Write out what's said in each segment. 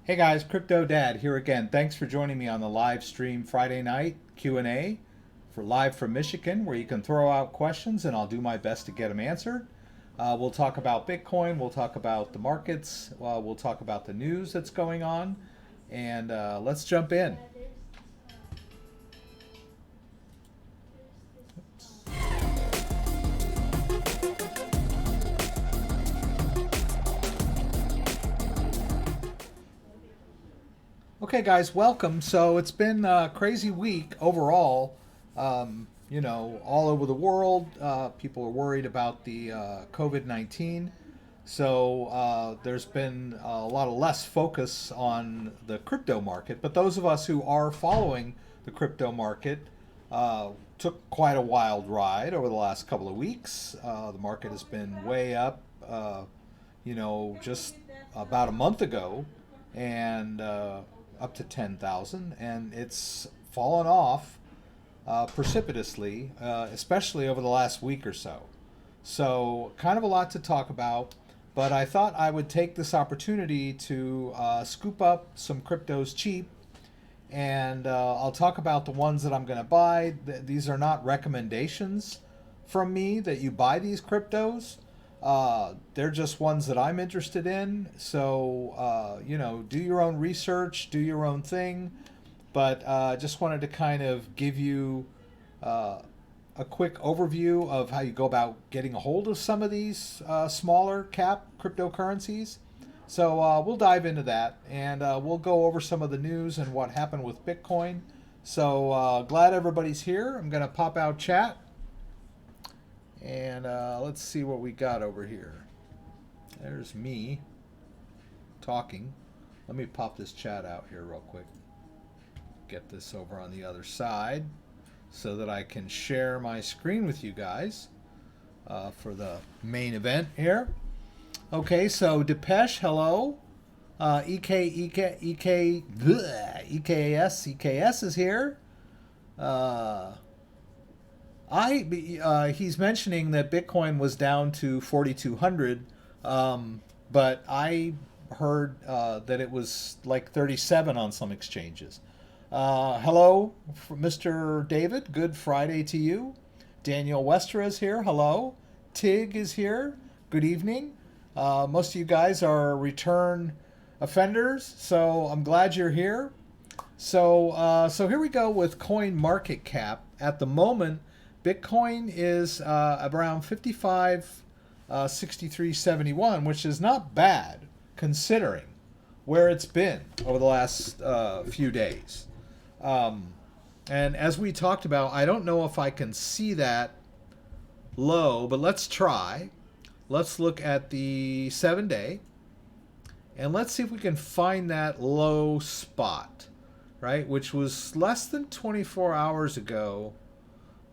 Hey guys, CryptoDad here again. Thanks for joining me on the live stream Friday night Q&A for Live from Michigan, where you can throw out questions and I'll do my best to get them answered. We'll talk about Bitcoin, we'll talk about the markets, we'll talk about the news that's going on, and let's jump in. Okay, guys, welcome. So it's been a crazy week overall. All over the world, people are worried about the COVID-19. So there's been a lot of less focus on the crypto market. But those of us who are following the crypto market took quite a wild ride over the last couple of weeks. The market has been way up, just about a month ago, and up to 10,000, and it's fallen off precipitously, especially over the last week or so. So kind of a lot to talk about, but I thought I would take this opportunity to scoop up some cryptos cheap, and I'll talk about the ones that I'm going to buy. These are not recommendations from me that you buy these cryptos. They're just ones that I'm interested in. So, do your own research, do your own thing. But just wanted to kind of give you a quick overview of how you go about getting a hold of some of these smaller cap cryptocurrencies. So we'll dive into that, and we'll go over some of the news and what happened with Bitcoin. So glad everybody's here. I'm going to pop out chat. And let's see what we got over here. There's me talking. Let me pop this chat out here real quick. Get this over on the other side so that I can share my screen with you guys for the main event here. Okay, so Depeche, hello. EKS is here. He's mentioning that Bitcoin was down to 4,200, but I heard that it was like 37 on some exchanges. Hello, Mr. David. Good Friday to you. Daniel Wester is here. Hello. Tig is here. Good evening. Most of you guys are return offenders, so I'm glad you're here. So here we go with Coin Market Cap. At the moment, Bitcoin is around 55.6371, which is not bad considering where it's been over the last few days. And as we talked about, I don't know if I can see that low, but let's try. Let's look at the 7-day, and let's see if we can find that low spot, right? Which was less than 24 hours ago.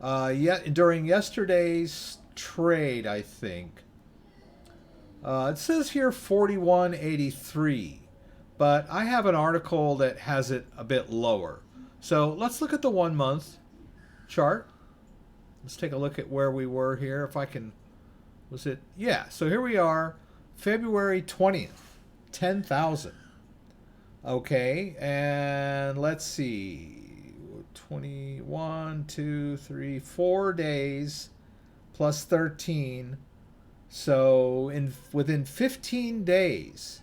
During yesterday's trade, I think. It says here 41.83, but I have an article that has it a bit lower. So let's look at the 1 month chart. Let's take a look at where we were here. If I can, was it? Yeah, so here we are, February 20th, 10,000. Okay, and let's see. 21, 2, 3, 4 days plus 13. So within 15 days,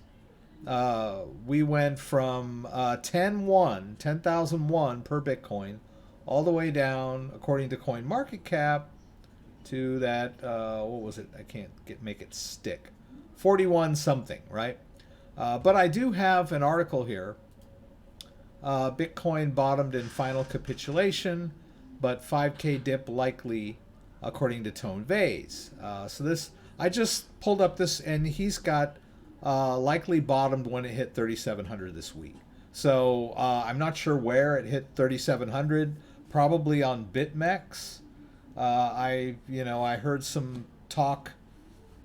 we went from 10,001 per Bitcoin all the way down, according to Coin Market Cap, to that, what was it? I can't make it stick. 41 something, right? But I do have an article here. Bitcoin bottomed in final capitulation, but 5K dip likely, according to Tone VAYS. So this, I just pulled up this, and he's got likely bottomed when it hit 3,700 this week. So I'm not sure where it hit 3,700. Probably on BitMEX. I heard some talk,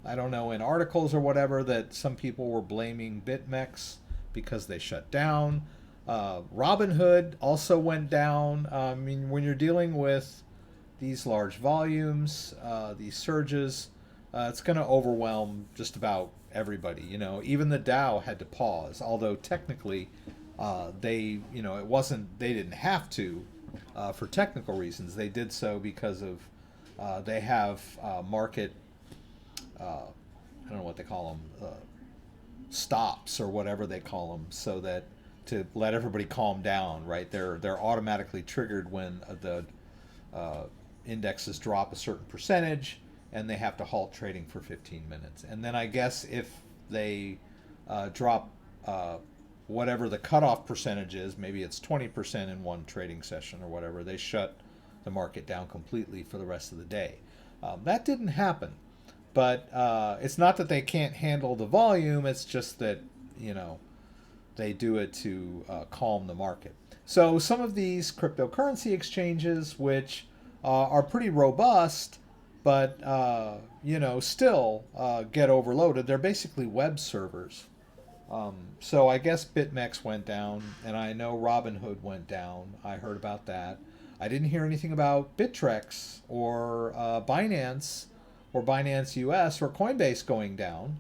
I don't know, in articles or whatever, that some people were blaming BitMEX because they shut down. Robinhood also went down. I mean, when you're dealing with these large volumes, these surges, it's going to overwhelm just about everybody. Even the Dow had to pause, although technically they, it wasn't, they didn't have to for technical reasons. They did so because of they have market, I don't know what they call them, stops or whatever they call them, so that to let everybody calm down, right? They're automatically triggered when the indexes drop a certain percentage, and they have to halt trading for 15 minutes. And then I guess if they drop whatever the cutoff percentage is, maybe it's 20% in one trading session or whatever, they shut the market down completely for the rest of the day. That didn't happen, but it's not that they can't handle the volume. It's just that they do it to calm the market. So some of these cryptocurrency exchanges, which are pretty robust, but still get overloaded. They're basically web servers. So I guess BitMEX went down, and I know Robinhood went down. I heard about that. I didn't hear anything about Bittrex or Binance or Binance US or Coinbase going down.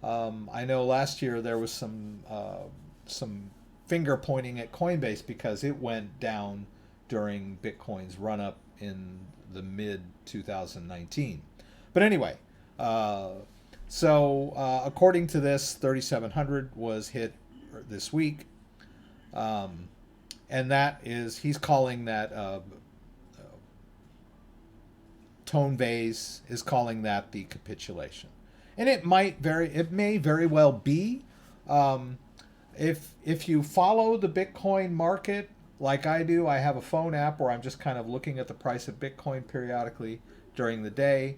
I know last year there was some finger pointing at Coinbase because it went down during Bitcoin's run up in the mid 2019. But anyway, so according to this, 3,700 was hit this week, and that is, he's calling that Tone VAYS is calling that the capitulation, and it may very well be. If you follow the Bitcoin market like I do, I have a phone app where I'm just kind of looking at the price of Bitcoin periodically during the day.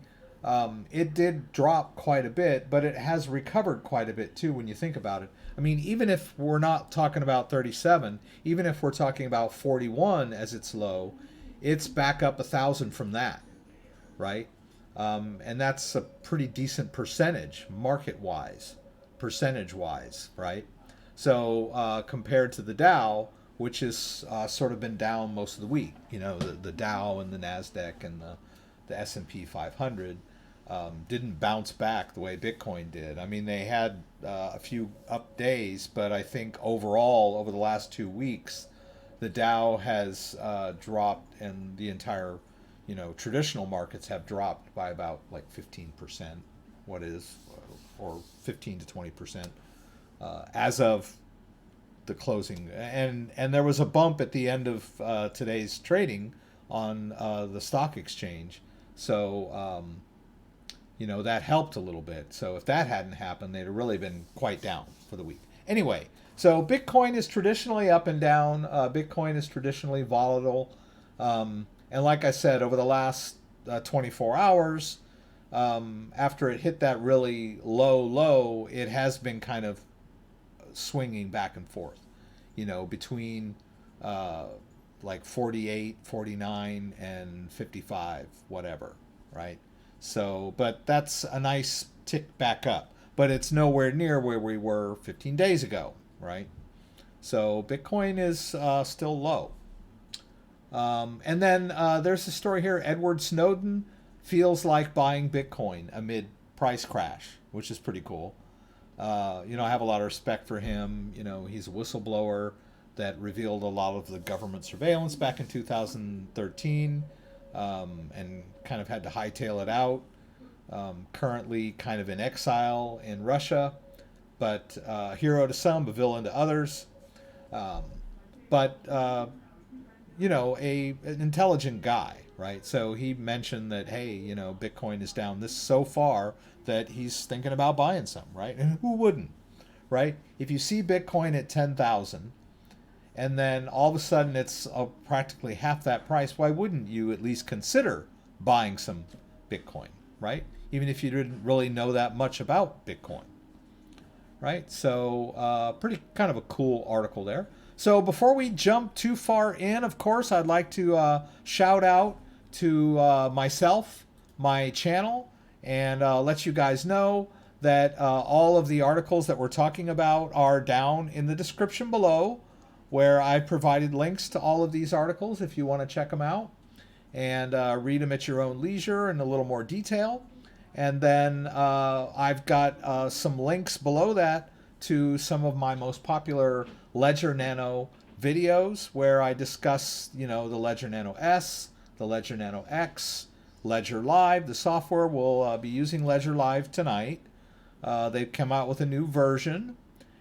It did drop quite a bit, but it has recovered quite a bit too when you think about it. I mean, even if we're not talking about 37, even if we're talking about 41 as its low, it's back up 1,000 from that, right? And that's a pretty decent percentage market-wise, percentage-wise, right? So compared to the Dow, which has sort of been down most of the week, the Dow and the NASDAQ and the S&P 500 didn't bounce back the way Bitcoin did. I mean, they had a few up days, but I think overall, over the last 2 weeks, the Dow has dropped, and the entire, traditional markets have dropped by about like 15%, or 15 to 20%, as of the closing. And there was a bump at the end of today's trading on the stock exchange. So, that helped a little bit. So if that hadn't happened, they'd have really been quite down for the week. Anyway, so Bitcoin is traditionally up and down. Bitcoin is traditionally volatile. And like I said, over the last 24 hours, after it hit that really low, it has been kind of swinging back and forth, between like 48, 49, and 55, whatever, right? So, but that's a nice tick back up, but it's nowhere near where we were 15 days ago, right? So Bitcoin is still low. And then there's a story here. Edward Snowden feels like buying Bitcoin amid price crash, which is pretty cool. I have a lot of respect for him. He's a whistleblower that revealed a lot of the government surveillance back in 2013, and kind of had to hightail it out. Currently kind of in exile in Russia, but hero to some, a villain to others. But an intelligent guy, right? So he mentioned that, hey, Bitcoin is down this so far that he's thinking about buying some, right? And who wouldn't, right? If you see Bitcoin at 10,000 and then all of a sudden it's practically half that price, why wouldn't you at least consider buying some Bitcoin, right? Even if you didn't really know that much about Bitcoin, right? So pretty kind of a cool article there. So before we jump too far in, of course, I'd like to shout out to myself, my channel, and let you guys know that all of the articles that we're talking about are down in the description below, where I provided links to all of these articles if you want to check them out and read them at your own leisure in a little more detail. And then I've got some links below that to some of my most popular Ledger Nano videos where I discuss, the Ledger Nano S, the Ledger Nano X, Ledger Live. The software will be using Ledger Live tonight. They've come out with a new version.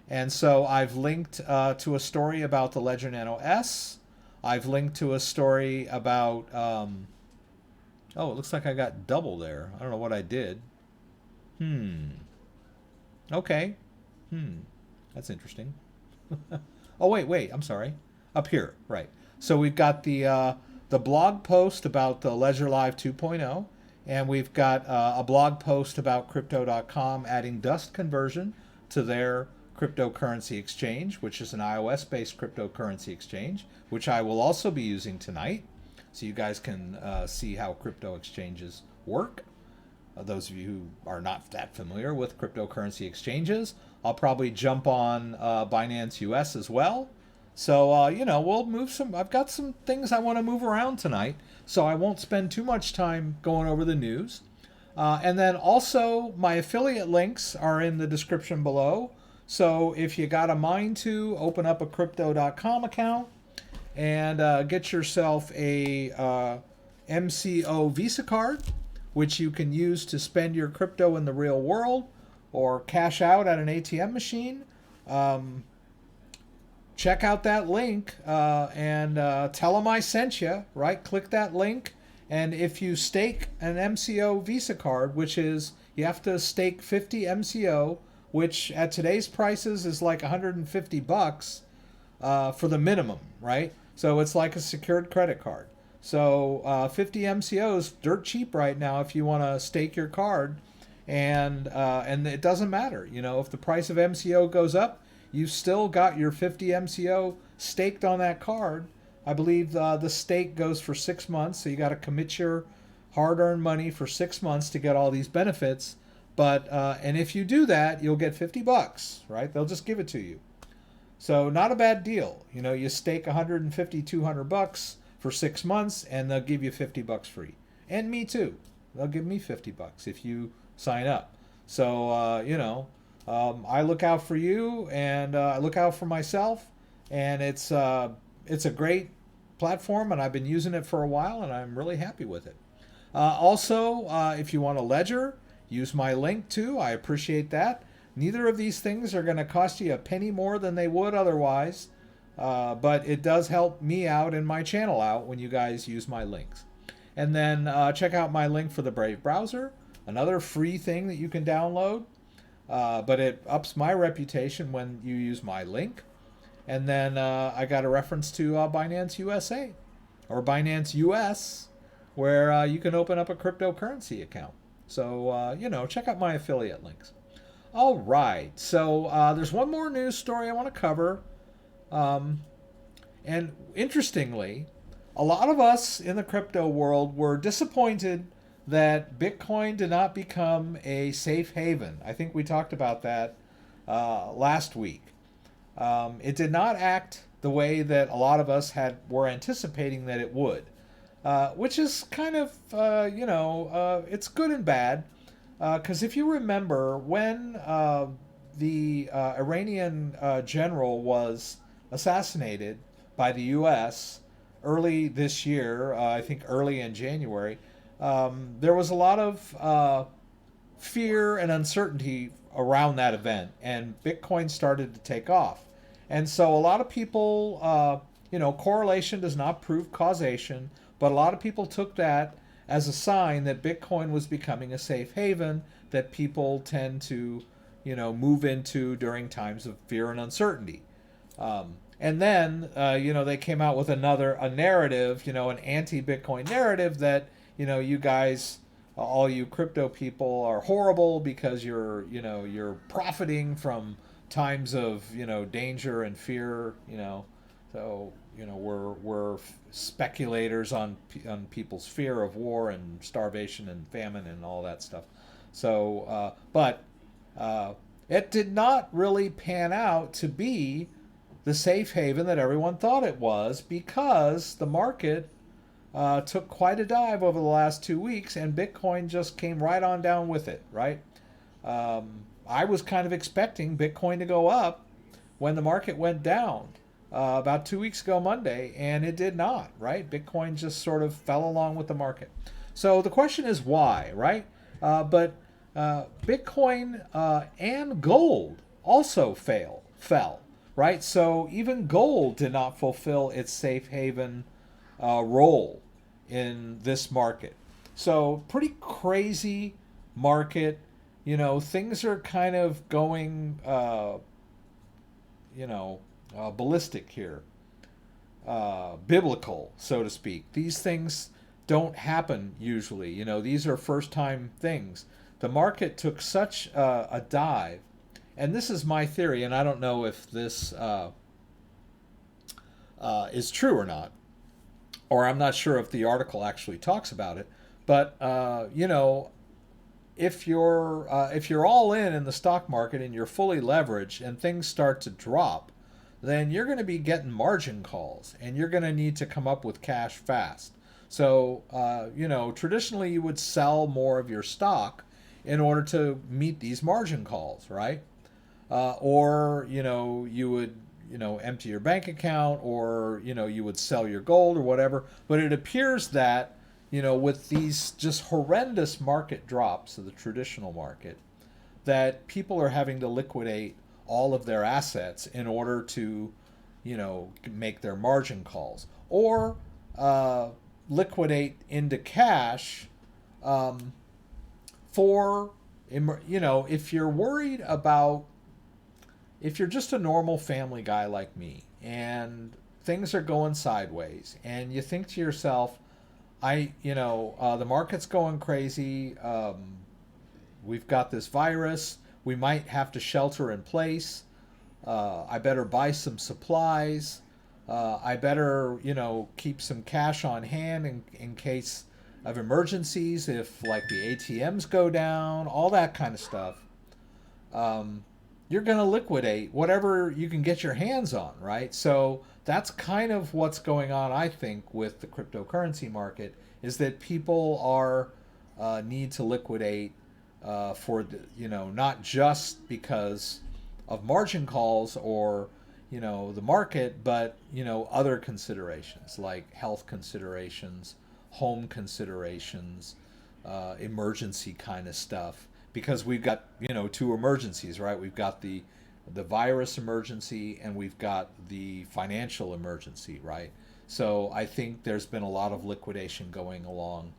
And so I've linked to a story about the Ledger Nano S. I've linked to a story about... oh, it looks like I got double there. I don't know what I did. Okay. That's interesting. Oh, wait. I'm sorry. Up here, right. So we've got the blog post about the Ledger Live 2.0, and we've got a blog post about Crypto.com adding dust conversion to their cryptocurrency exchange, which is an iOS-based cryptocurrency exchange, which I will also be using tonight. So you guys can see how crypto exchanges work. Those of you who are not that familiar with cryptocurrency exchanges, I'll probably jump on Binance US as well. So, we'll move some. I've got some things I want to move around tonight, so I won't spend too much time going over the news. And then also, my affiliate links are in the description below. So if you got a mind to, open up a Crypto.com account and get yourself a MCO Visa card, which you can use to spend your crypto in the real world or cash out at an ATM machine. Check out that link and tell them I sent you, right? Click that link. And if you stake an MCO Visa card, which is, you have to stake 50 MCO, which at today's prices is like $150 for the minimum, right? So it's like a secured credit card. So 50 MCO is dirt cheap right now if you want to stake your card, and it doesn't matter. If the price of MCO goes up, you still got your 50 MCO staked on that card. I believe the stake goes for 6 months, so you got to commit your hard-earned money for 6 months to get all these benefits. But and if you do that, you'll get $50, right? They'll just give it to you. So not a bad deal. You stake 150, $200 for 6 months, and they'll give you $50 free. And me too. They'll give me $50 if you sign up. So I look out for you, and I look out for myself, and it's a great platform, and I've been using it for a while, and I'm really happy with it. Also, if you want a ledger, use my link too. I appreciate that. Neither of these things are going to cost you a penny more than they would otherwise, but it does help me out and my channel out when you guys use my links. And then check out my link for the Brave browser, another free thing that you can download, but it ups my reputation when you use my link. And then I got a reference to Binance USA or Binance US, where you can open up a cryptocurrency account. So, check out my affiliate links. All right. So there's one more news story I want to cover. And interestingly, a lot of us in the crypto world were disappointed that Bitcoin did not become a safe haven. I think we talked about that last week. It did not act the way that a lot of us were anticipating that it would, which is kind of, it's good and bad. Because if you remember, when the Iranian general was assassinated by the U.S. early this year, I think early in January, there was a lot of fear and uncertainty around that event, and Bitcoin started to take off. And so a lot of people, correlation does not prove causation, but a lot of people took that as a sign that Bitcoin was becoming a safe haven that people tend to, move into during times of fear and uncertainty. And then, they came out with a narrative, an anti-Bitcoin narrative that, you guys, all you crypto people are horrible because you're profiting from times of, danger and fear, So, we're speculators on people's fear of war and starvation and famine and all that stuff. So, but it did not really pan out to be the safe haven that everyone thought it was, because the market took quite a dive over the last 2 weeks, and Bitcoin just came right on down with it, right? I was kind of expecting Bitcoin to go up when the market went down about 2 weeks ago Monday, and it did not, right? Bitcoin just sort of fell along with the market. So the question is why, right? But Bitcoin and gold also fell, right? So even gold did not fulfill its safe haven role in this market. So pretty crazy market. You know, things are kind of going, ballistic here, biblical, so to speak. These things don't happen usually. You know, these are first time things. The market took such a dive, and this is my theory, and I don't know if this is true or not, or I'm not sure if the article actually talks about it. But if you're all in the stock market and you're fully leveraged and things start to drop, then you're going to be getting margin calls, and you're going to need to come up with cash fast. So traditionally you would sell more of your stock in order to meet these margin calls, right? Or you would empty your bank account, or you would sell your gold or whatever. But it appears that with these just horrendous market drops of the traditional market, that people are having to liquidate all of their assets in order to make their margin calls, or liquidate into cash for if you're worried about, if you're just a normal family guy like me and things are going sideways and you think to yourself, the market's going crazy, we've got this virus, we might have to shelter in place, I better buy some supplies, I better keep some cash on hand in case of emergencies, if like the ATMs go down, all that kind of stuff. You're going to liquidate whatever you can get your hands on, right? So that's kind of what's going on, I think, with the cryptocurrency market, is that people are need to liquidate for not just because of margin calls or the market, but other considerations like health considerations, home considerations, emergency kind of stuff. Because we've got two emergencies, right? We've got the virus emergency, and we've got the financial emergency, right? So I think there's been a lot of liquidation going along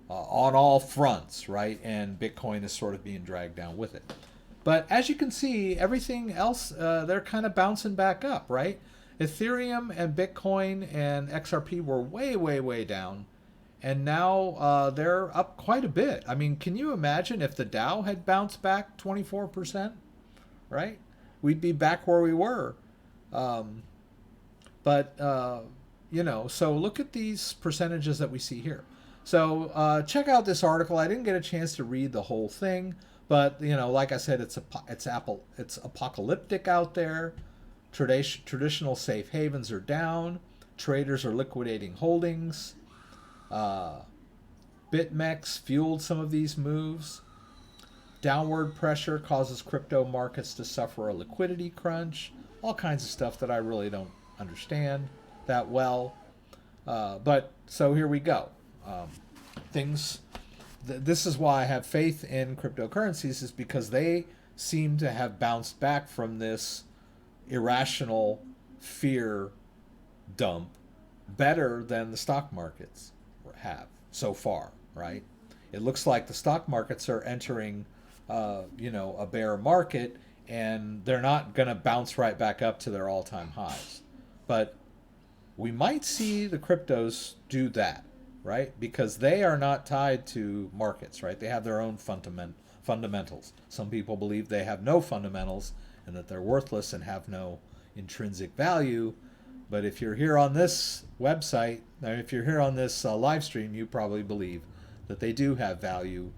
on all fronts, right? And Bitcoin is sort of being dragged down with it. But as you can see, everything else, they're kind of bouncing back up, right? Ethereum and Bitcoin and XRP were way, way, way down. And now they're up quite a bit. I mean, can you imagine if the Dow had bounced back 24%, right? We'd be back where we were. So look at these percentages that we see here. So check out this article. I didn't get a chance to read the whole thing, but like I said, it's apocalyptic out there. Traditional safe havens are down. Traders are liquidating holdings. BitMEX fueled some of these moves. Downward pressure causes crypto markets to suffer a liquidity crunch. All kinds of stuff that I really don't understand that well. But so here we go. This is why I have faith in cryptocurrencies, is because they seem to have bounced back from this irrational fear dump better than the stock markets have so far, right? It looks like the stock markets are entering, a bear market, and they're not going to bounce right back up to their all-time highs. But we might see the cryptos do that, right? Because they are not tied to markets, right? They have their own fundamentals. Some people believe they have no fundamentals and that they're worthless and have no intrinsic value. But if you're here on this website, or if you're here on this live stream, you probably believe that they do have value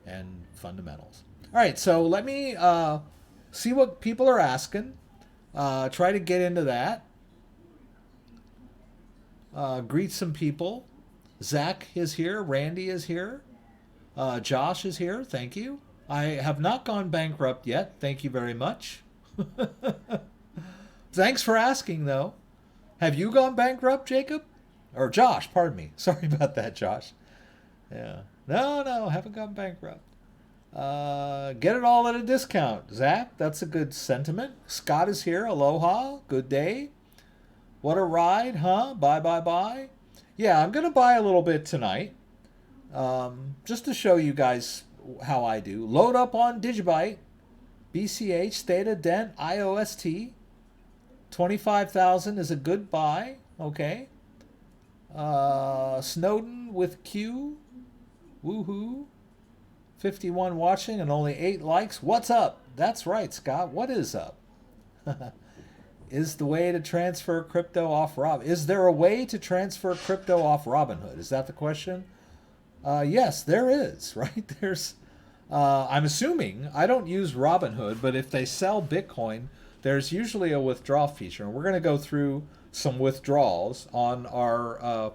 and fundamentals. All right, so let me see what people are asking. Try to get into that. Greet some people. Zach is here. Randy is here. Josh is here. Thank you. I have not gone bankrupt yet. Thank you very much. Thanks for asking, though. Have you gone bankrupt, Jacob? Or Josh, pardon me. Sorry about that, Josh. Yeah. No, haven't gone bankrupt. Get it all at a discount. Zach, that's a good sentiment. Scott is here. Aloha. Good day. What a ride, huh? Bye. Yeah, I'm going to buy a little bit tonight. Just to show you guys how I do. Load up on Digibyte. BCH, Theta, Dent, IOST. 25,000 is a good buy. Okay. Snowden with Q. Woohoo. 51 watching and only 8 likes. What's up? That's right, Scott. What is up? Is the way to transfer crypto off Robinhood? Is there a way to transfer crypto off Robinhood? Is that the question? Yes, there is, right? I'm assuming, I don't use Robinhood, but if they sell Bitcoin, there's usually a withdrawal feature. And we're going to go through some withdrawals on our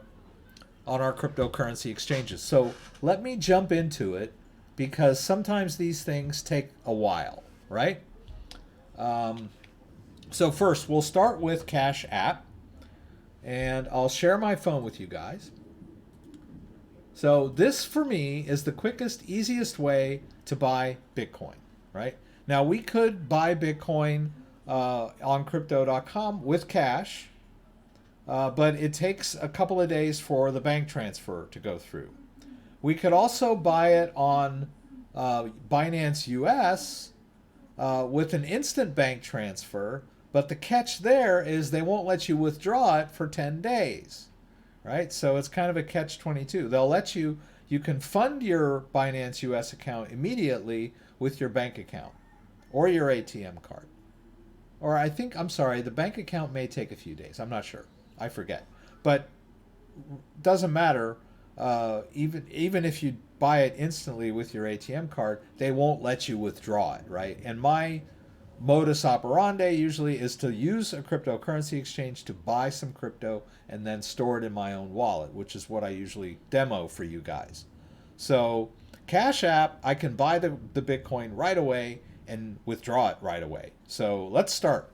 cryptocurrency exchanges. So let me jump into it, because sometimes these things take a while, right? So first, we'll start with Cash App, and I'll share my phone with you guys. So this, for me, is the quickest, easiest way to buy Bitcoin, right? Now, we could buy Bitcoin on Crypto.com with cash, but it takes a couple of days for the bank transfer to go through. We could also buy it on BINANCE US with an instant bank transfer, but the catch there is they won't let you withdraw it for 10 days, right? So it's kind of a catch-22. They'll let you can fund your BINANCE US account immediately with your bank account or your ATM card. Or I'm sorry, the bank account may take a few days. I'm not sure. I forget. But doesn't matter. Even if you buy it instantly with your ATM card, they won't let you withdraw it, right? And my modus operandi usually is to use a cryptocurrency exchange to buy some crypto and then store it in my own wallet, which is what I usually demo for you guys. So Cash App, I can buy the Bitcoin right away and withdraw it right away. So let's start.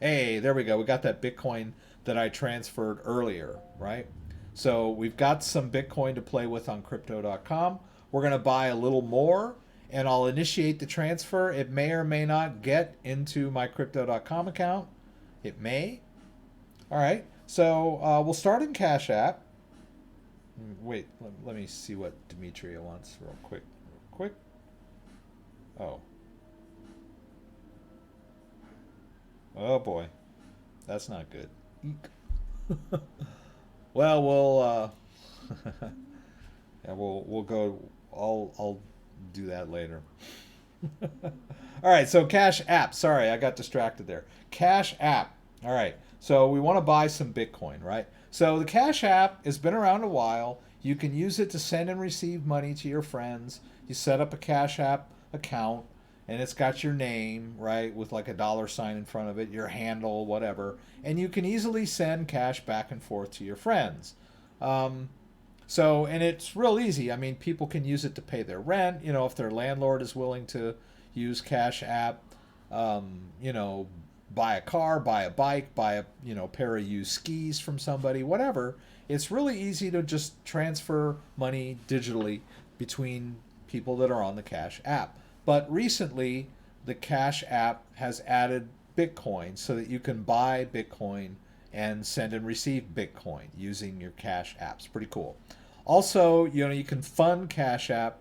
Hey, there we go. We got that Bitcoin that I transferred earlier, right? So we've got some Bitcoin to play with on Crypto.com. We're going to buy a little more, and I'll initiate the transfer. It may or may not get into my Crypto.com account. It may. All right. So we'll start in Cash App. Wait, let me see what Demetria wants real quick. Oh. Oh boy. That's not good. Eek. Well, yeah, we'll go. I'll do that later. All right, so Cash App. Sorry, I got distracted there. Cash App. All right, so we want to buy some Bitcoin, right? So the Cash App has been around a while. You can use it to send and receive money to your friends. You set up a Cash App account, and it's got your name, right, with like a $sign in front of it, your handle, whatever, and you can easily send cash back and forth to your friends. And it's real easy. I mean, people can use it to pay their rent, if their landlord is willing to use Cash App, buy a car, buy a bike, buy a pair of used skis from somebody, whatever. It's really easy to just transfer money digitally between people that are on the Cash App. But recently, the Cash App has added Bitcoin so that you can buy Bitcoin and send and receive Bitcoin using your Cash App. It's pretty cool. Also, you can fund Cash App,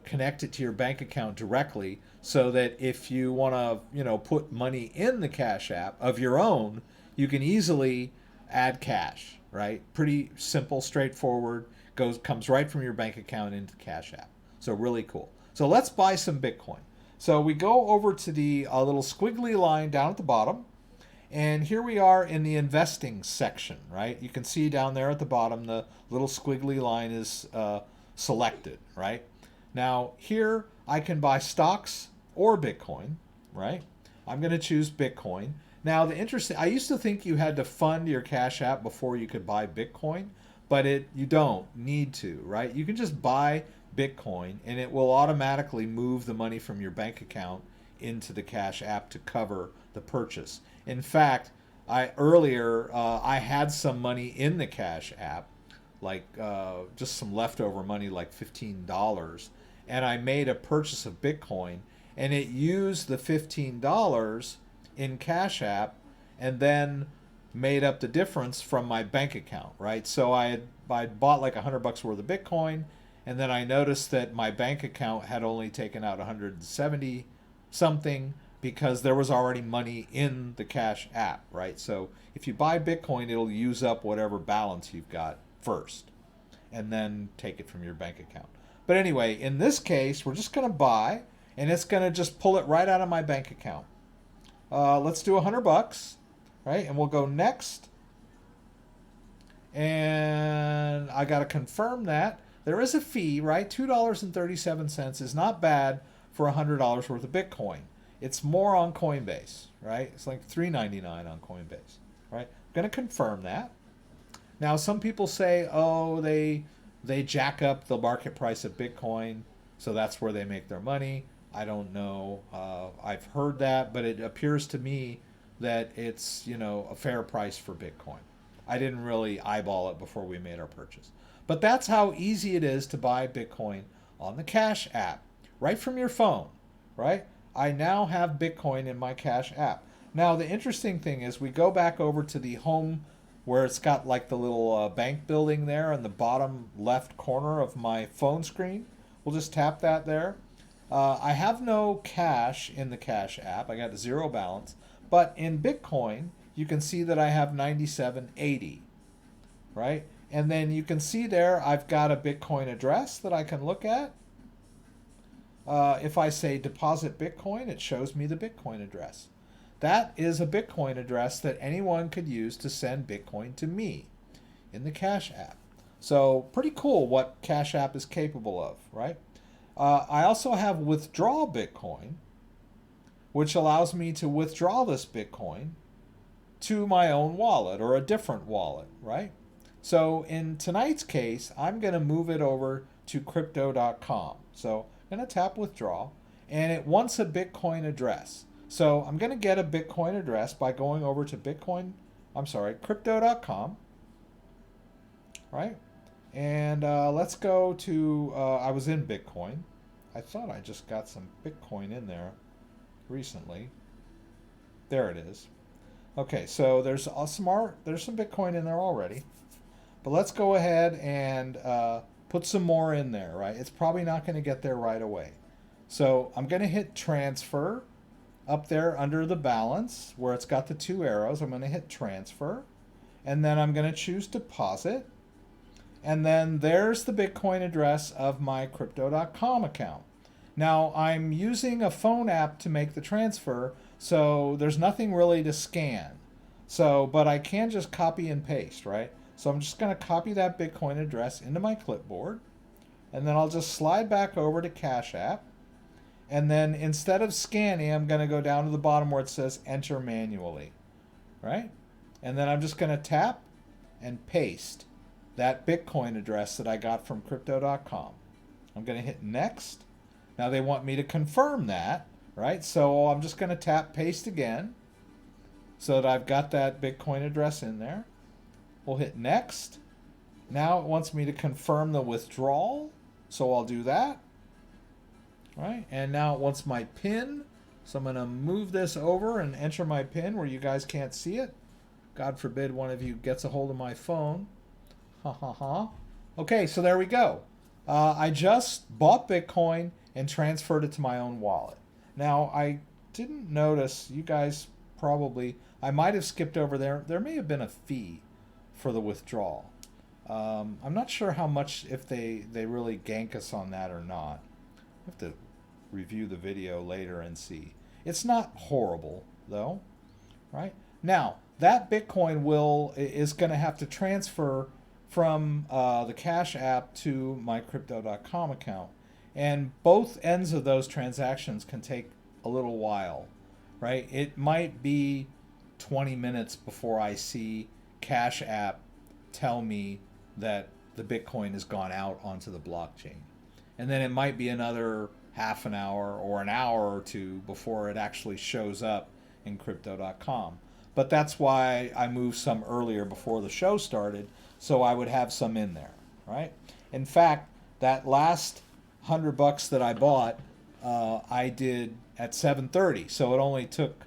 connect it to your bank account directly, so that if you want to, put money in the Cash App of your own, you can easily add cash, right? Pretty simple, straightforward, comes right from your bank account into Cash App. So really cool. So let's buy some Bitcoin. So we go over to the little squiggly line down at the bottom, and here we are in the investing section, right? You can see down there at the bottom the little squiggly line is selected, right? Now here I can buy stocks or Bitcoin, right? I'm going to choose Bitcoin. Now I used to think you had to fund your Cash App before you could buy Bitcoin, but you don't need to, right? You can just buy Bitcoin and it will automatically move the money from your bank account into the Cash App to cover the purchase. In fact, I had some money in the Cash App, like just some leftover money, like $15, and I made a purchase of Bitcoin, and it used the $15 in Cash App, and then made up the difference from my bank account, right? So I bought like $100 worth of Bitcoin, and then I noticed that my bank account had only taken out 170 something because there was already money in the Cash App, right? So if you buy Bitcoin, it'll use up whatever balance you've got first and then take it from your bank account. But anyway, in this case, we're just going to buy, and it's going to just pull it right out of my bank account. Let's do $100, right? And we'll go next. And I got to confirm that. There is a fee, right? $2.37 is not bad for $100 worth of Bitcoin. It's more on Coinbase, right? It's like $3.99 on Coinbase, right? I'm going to confirm that. Now, some people say, oh, they jack up the market price of Bitcoin, so that's where they make their money. I don't know. I've heard that, but it appears to me that it's, a fair price for Bitcoin. I didn't really eyeball it before we made our purchase. But that's how easy it is to buy Bitcoin on the Cash App, right from your phone, right? I now have Bitcoin in my Cash App. Now, the interesting thing is we go back over to the home where it's got like the little bank building there in the bottom left corner of my phone screen. We'll just tap that there. I have no cash in the Cash App. I got a zero balance. But in Bitcoin, you can see that I have 9780, right? And then you can see there I've got a Bitcoin address that I can look at. If I say deposit Bitcoin, it shows me the Bitcoin address. That is a Bitcoin address that anyone could use to send Bitcoin to me in the Cash App. So pretty cool what Cash App is capable of, right? I also have withdraw Bitcoin, which allows me to withdraw this Bitcoin to my own wallet or a different wallet, right? So in tonight's case, I'm going to move it over to crypto.com. So I'm going to tap withdraw, and it wants a Bitcoin address. So I'm going to get a Bitcoin address by going over to crypto.com, right? And let's go to, I was in Bitcoin. I thought I just got some Bitcoin in there recently. There it is. Okay, so there's some Bitcoin in there already. But let's go ahead and put some more in there, right? It's probably not going to get there right away. So I'm going to hit transfer up there under the balance where it's got the two arrows. I'm going to hit transfer, and then I'm going to choose deposit. And then there's the Bitcoin address of my crypto.com account. Now I'm using a phone app to make the transfer, so there's nothing really to scan. But I can just copy and paste, right? So I'm just going to copy that Bitcoin address into my clipboard, and then I'll just slide back over to Cash App. And then instead of scanning, I'm going to go down to the bottom where it says enter manually, right? And then I'm just going to tap and paste that Bitcoin address that I got from crypto.com. I'm going to hit next. Now they want me to confirm that, right? So I'm just going to tap paste again so that I've got that Bitcoin address in there. We'll hit next. Now it wants me to confirm the withdrawal, so I'll do that. Right, and now it wants my PIN, so I'm going to move this over and enter my PIN where you guys can't see it. God forbid one of you gets a hold of my phone. Ha ha ha. Okay, so there we go. I just bought Bitcoin and transferred it to my own wallet. Now, I didn't notice, you guys probably, I might have skipped over there. There may have been a fee for the withdrawal. I'm not sure how much, if they really gank us on that or not. I have to review the video later and see. It's not horrible, though, right? Now, that Bitcoin is going to have to transfer from the Cash App to my crypto.com account. And both ends of those transactions can take a little while, right? It might be 20 minutes before I see Cash App tell me that the Bitcoin has gone out onto the blockchain. And then it might be another half an hour or an hour or two before it actually shows up in crypto.com. But that's why I moved some earlier before the show started, so I would have some in there, right? In fact, that last $100 that I bought, I did at 7:30, so it only took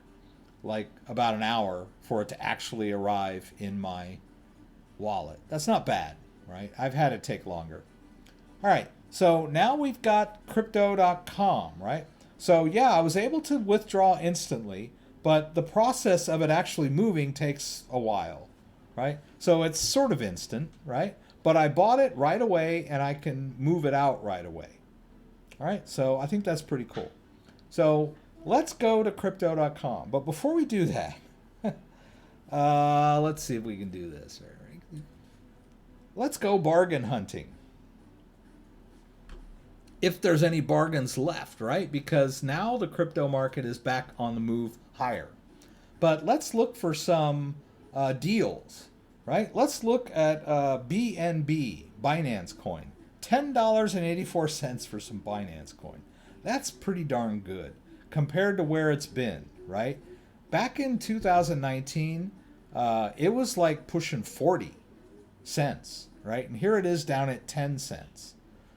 like about an hour for it to actually arrive in my wallet. That's not bad, right? I've had it take longer. All right, so now we've got crypto.com, right? So yeah, I was able to withdraw instantly, but the process of it actually moving takes a while, right? So it's sort of instant, right? But I bought it right away and I can move it out right away. All right, so I think that's pretty cool. So let's go to crypto.com. But before we do that, let's see if we can do this. Let's go bargain hunting. If there's any bargains left, right? Because now the crypto market is back on the move higher. But let's look for some deals, right? Let's look at BNB, Binance coin. $10.84 for some Binance coin. That's pretty darn good compared to where it's been, right? Back in 2019, it was like pushing 40 cents, right? And here it is down at 10 cents.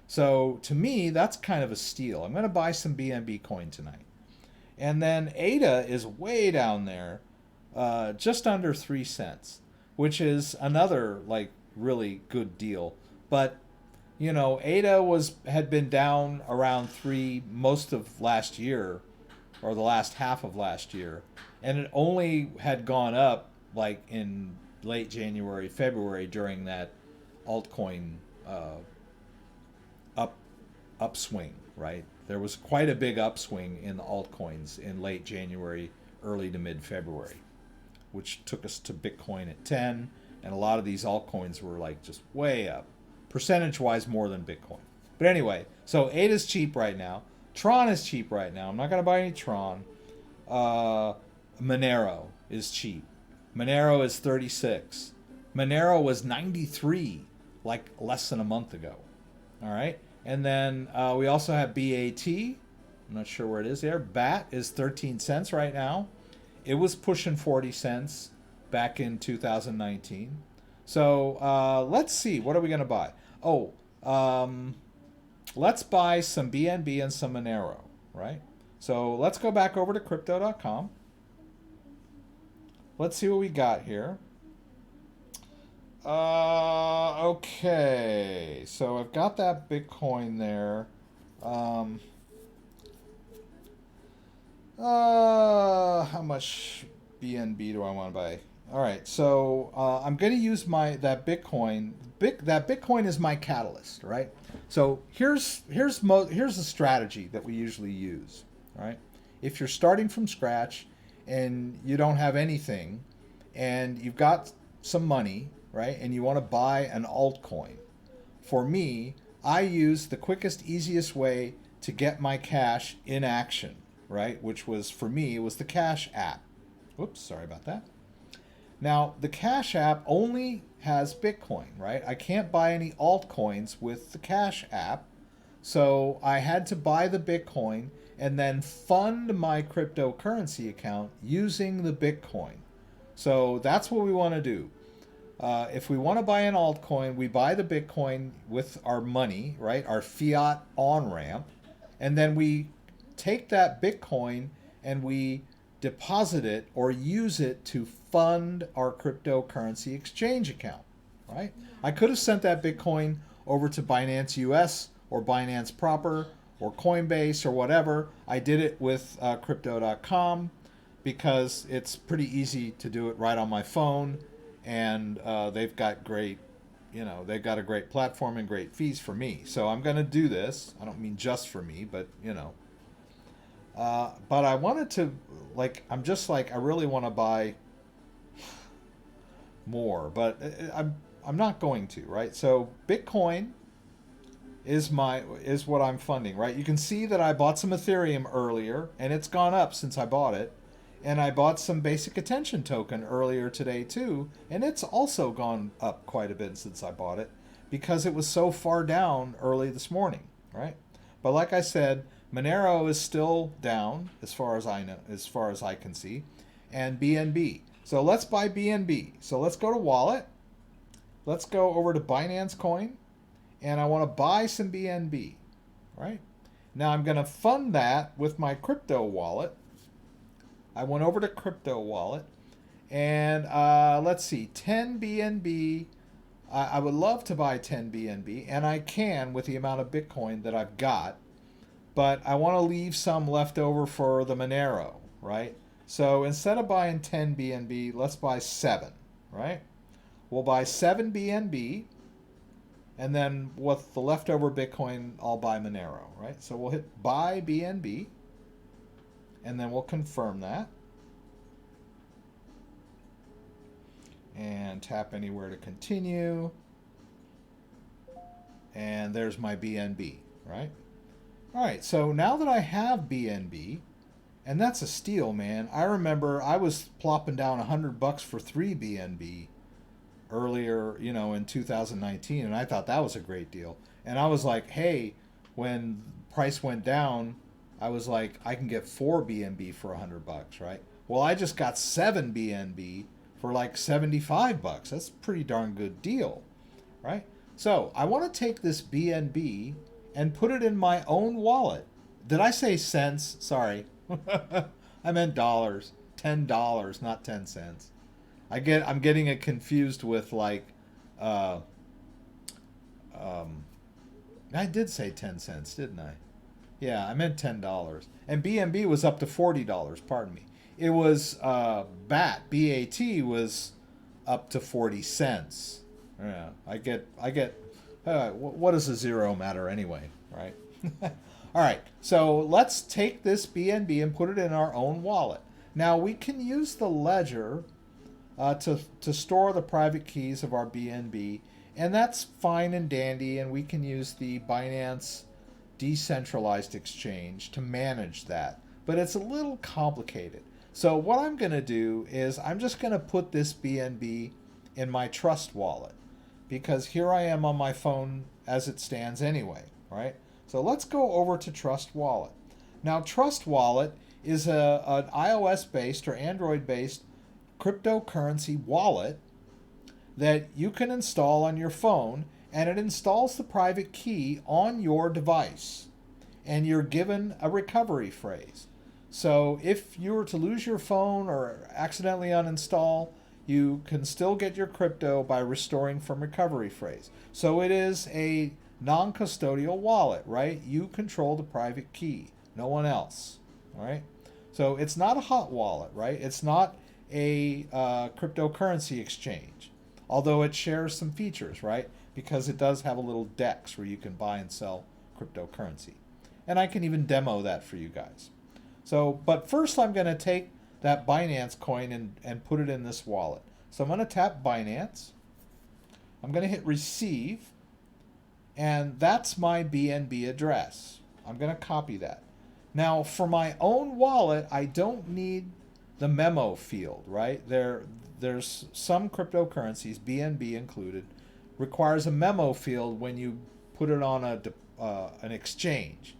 So to me, that's kind of a steal. I'm going to buy some BNB coin tonight. And then ADA is way down there, just under 3 cents, which is another like really good deal. But you know, ADA had been down around 3 most of last year, or the last half of last year, and it only had gone up like in late January, February during that altcoin upswing, right? There was quite a big upswing in the altcoins in late January, early to mid-February, which took us to Bitcoin at 10, and a lot of these altcoins were like just way up, percentage-wise more than Bitcoin. But anyway, so ADA's cheap right now. Tron is cheap right now. I'm not going to buy any Tron. Monero is cheap. Monero is 36. Monero was 93 like less than a month ago. All right. And then we also have BAT. I'm not sure where it is there. BAT is 13 cents right now. It was pushing 40 cents back in 2019. So let's see. What are we going to buy? Oh, let's buy some BNB and some Monero, right? So let's go back over to crypto.com. Let's see what we got here. Okay, so I've got that Bitcoin there. How much BNB do I want to buy? All right, so I'm going to use that Bitcoin. That Bitcoin is my catalyst, right? So here's the strategy that we usually use, right? If you're starting from scratch and you don't have anything, and you've got some money, right, and you want to buy an altcoin, for me, I use the quickest, easiest way to get my cash in action, right? Which was, for me, it was the Cash app. Whoops, sorry about that. Now, the Cash app only has Bitcoin, right? I can't buy any altcoins with the Cash app. So I had to buy the Bitcoin and then fund my cryptocurrency account using the Bitcoin. So that's what we want to do. If we want to buy an altcoin, we buy the Bitcoin with our money, right? Our fiat on-ramp. And then we take that Bitcoin and we deposit it or use it to fund our cryptocurrency exchange account, right? I could have sent that Bitcoin over to Binance US or Binance proper or Coinbase or whatever. I did it with crypto.com because it's pretty easy to do it right on my phone, and they've got great, they've got a great platform and great fees for me. So I'm going to do this. I don't mean just for me, but but I wanted to, I really want to buy more, but I'm not going to, right? So Bitcoin is what I'm funding, right? You can see that I bought some Ethereum earlier, and it's gone up since I bought it. And I bought some basic attention token earlier today too, and it's also gone up quite a bit since I bought it. because it was so far down early this morning, right? But like I said, Monero is still down as far as I know, as far as I can see, and BNB. So let's buy BNB. So let's go to wallet. Let's go over to Binance Coin, and I want to buy some BNB, right? Now I'm going to fund that with my crypto wallet. I went over to crypto wallet, and let's see, 10 BNB. I would love to buy 10 BNB, and I can with the amount of Bitcoin that I've got, but I want to leave some left over for the Monero, right? So instead of buying 10 BNB, let's buy 7, right? We'll buy 7 BNB, and then with the leftover Bitcoin, I'll buy Monero, right? So we'll hit buy BNB, and then we'll confirm that. And tap anywhere to continue. And there's my BNB, right? All right, so now that I have BNB, and that's a steal, man. I remember I was plopping down $100 for 3 BNB earlier, you know, in 2019, and I thought that was a great deal. And I was like, hey, when price went down, I was like, I can get 4 BNB for $100, right? Well, I just got 7 BNB for like $75. That's a pretty darn good deal, right? So I want to take this BNB and put it in my own wallet. Did I say cents? Sorry. I meant dollars. $10, not 10 cents. I'm getting it confused with like I did say 10 cents, didn't I? Yeah, I meant $10. And BNB was up to $40, pardon me. It was BAT was up to 40 cents. Yeah, I get what does a zero matter anyway, right? All right, so let's take this BNB and put it in our own wallet. Now we can use the ledger to store the private keys of our BNB, and that's fine and dandy, and we can use the Binance decentralized exchange to manage that, but it's a little complicated. So what I'm going to do is I'm just going to put this BNB in my Trust wallet, because here I am on my phone as it stands anyway, right? So let's go over to Trust Wallet. Now Trust Wallet is an iOS-based or Android-based cryptocurrency wallet that you can install on your phone, and it installs the private key on your device, and you're given a recovery phrase. So if you were to lose your phone or accidentally uninstall, you can still get your crypto by restoring from recovery phrase. So it is a non-custodial wallet, right? You control the private key, no one else, all right? So it's not a hot wallet, right? It's not a cryptocurrency exchange, although it shares some features, right? Because it does have a little DEX where you can buy and sell cryptocurrency. And I can even demo that for you guys. So, but first I'm going to take that Binance coin and put it in this wallet. So I'm going to tap Binance. I'm going to hit receive, and that's my BNB address. I'm going to copy that. Now for my own wallet, I don't need the memo field, right? There's some cryptocurrencies, BNB included, requires a memo field when you put it on an exchange.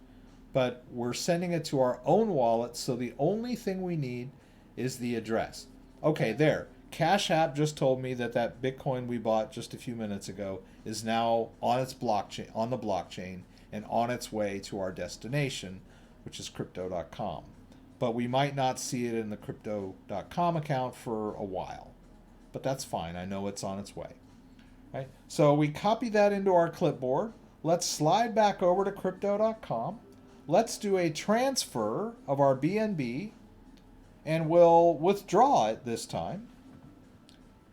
But we're sending it to our own wallet, so the only thing we need is the address. Okay, there. Cash App just told me that Bitcoin we bought just a few minutes ago is now on its blockchain, on the blockchain, and on its way to our destination, which is crypto.com. But we might not see it in the crypto.com account for a while. But that's fine. I know it's on its way. Right? So we copy that into our clipboard. Let's slide back over to crypto.com. Let's do a transfer of our BNB, and we'll withdraw it this time.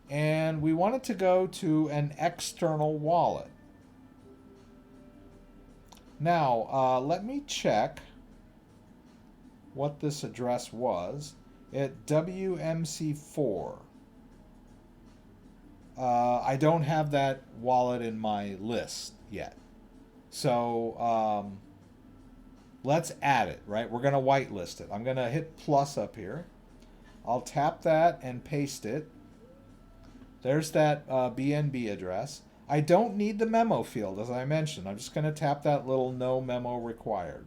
And we want it to go to an external wallet. Now, let me check what this address was at WMC4. I don't have that wallet in my list yet. So let's add it, right? We're going to whitelist it. I'm going to hit plus up here. I'll tap that and paste it. There's that BNB address. I don't need the memo field, as I mentioned. I'm just going to tap that little no memo required.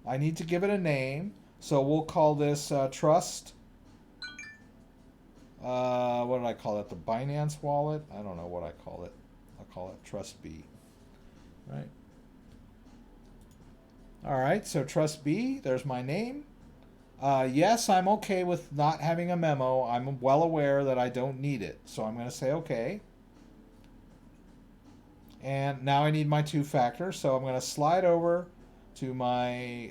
I need to give it a name, so we'll call this trust. What did I call it? The Binance wallet? I don't know what I call it. I'll call it Trust B. Right. All right, so Trust B, there's my name. Yes, I'm okay with not having a memo. I'm well aware that I don't need it. So I'm going to say okay. And now I need my two-factor. So I'm going to slide over to my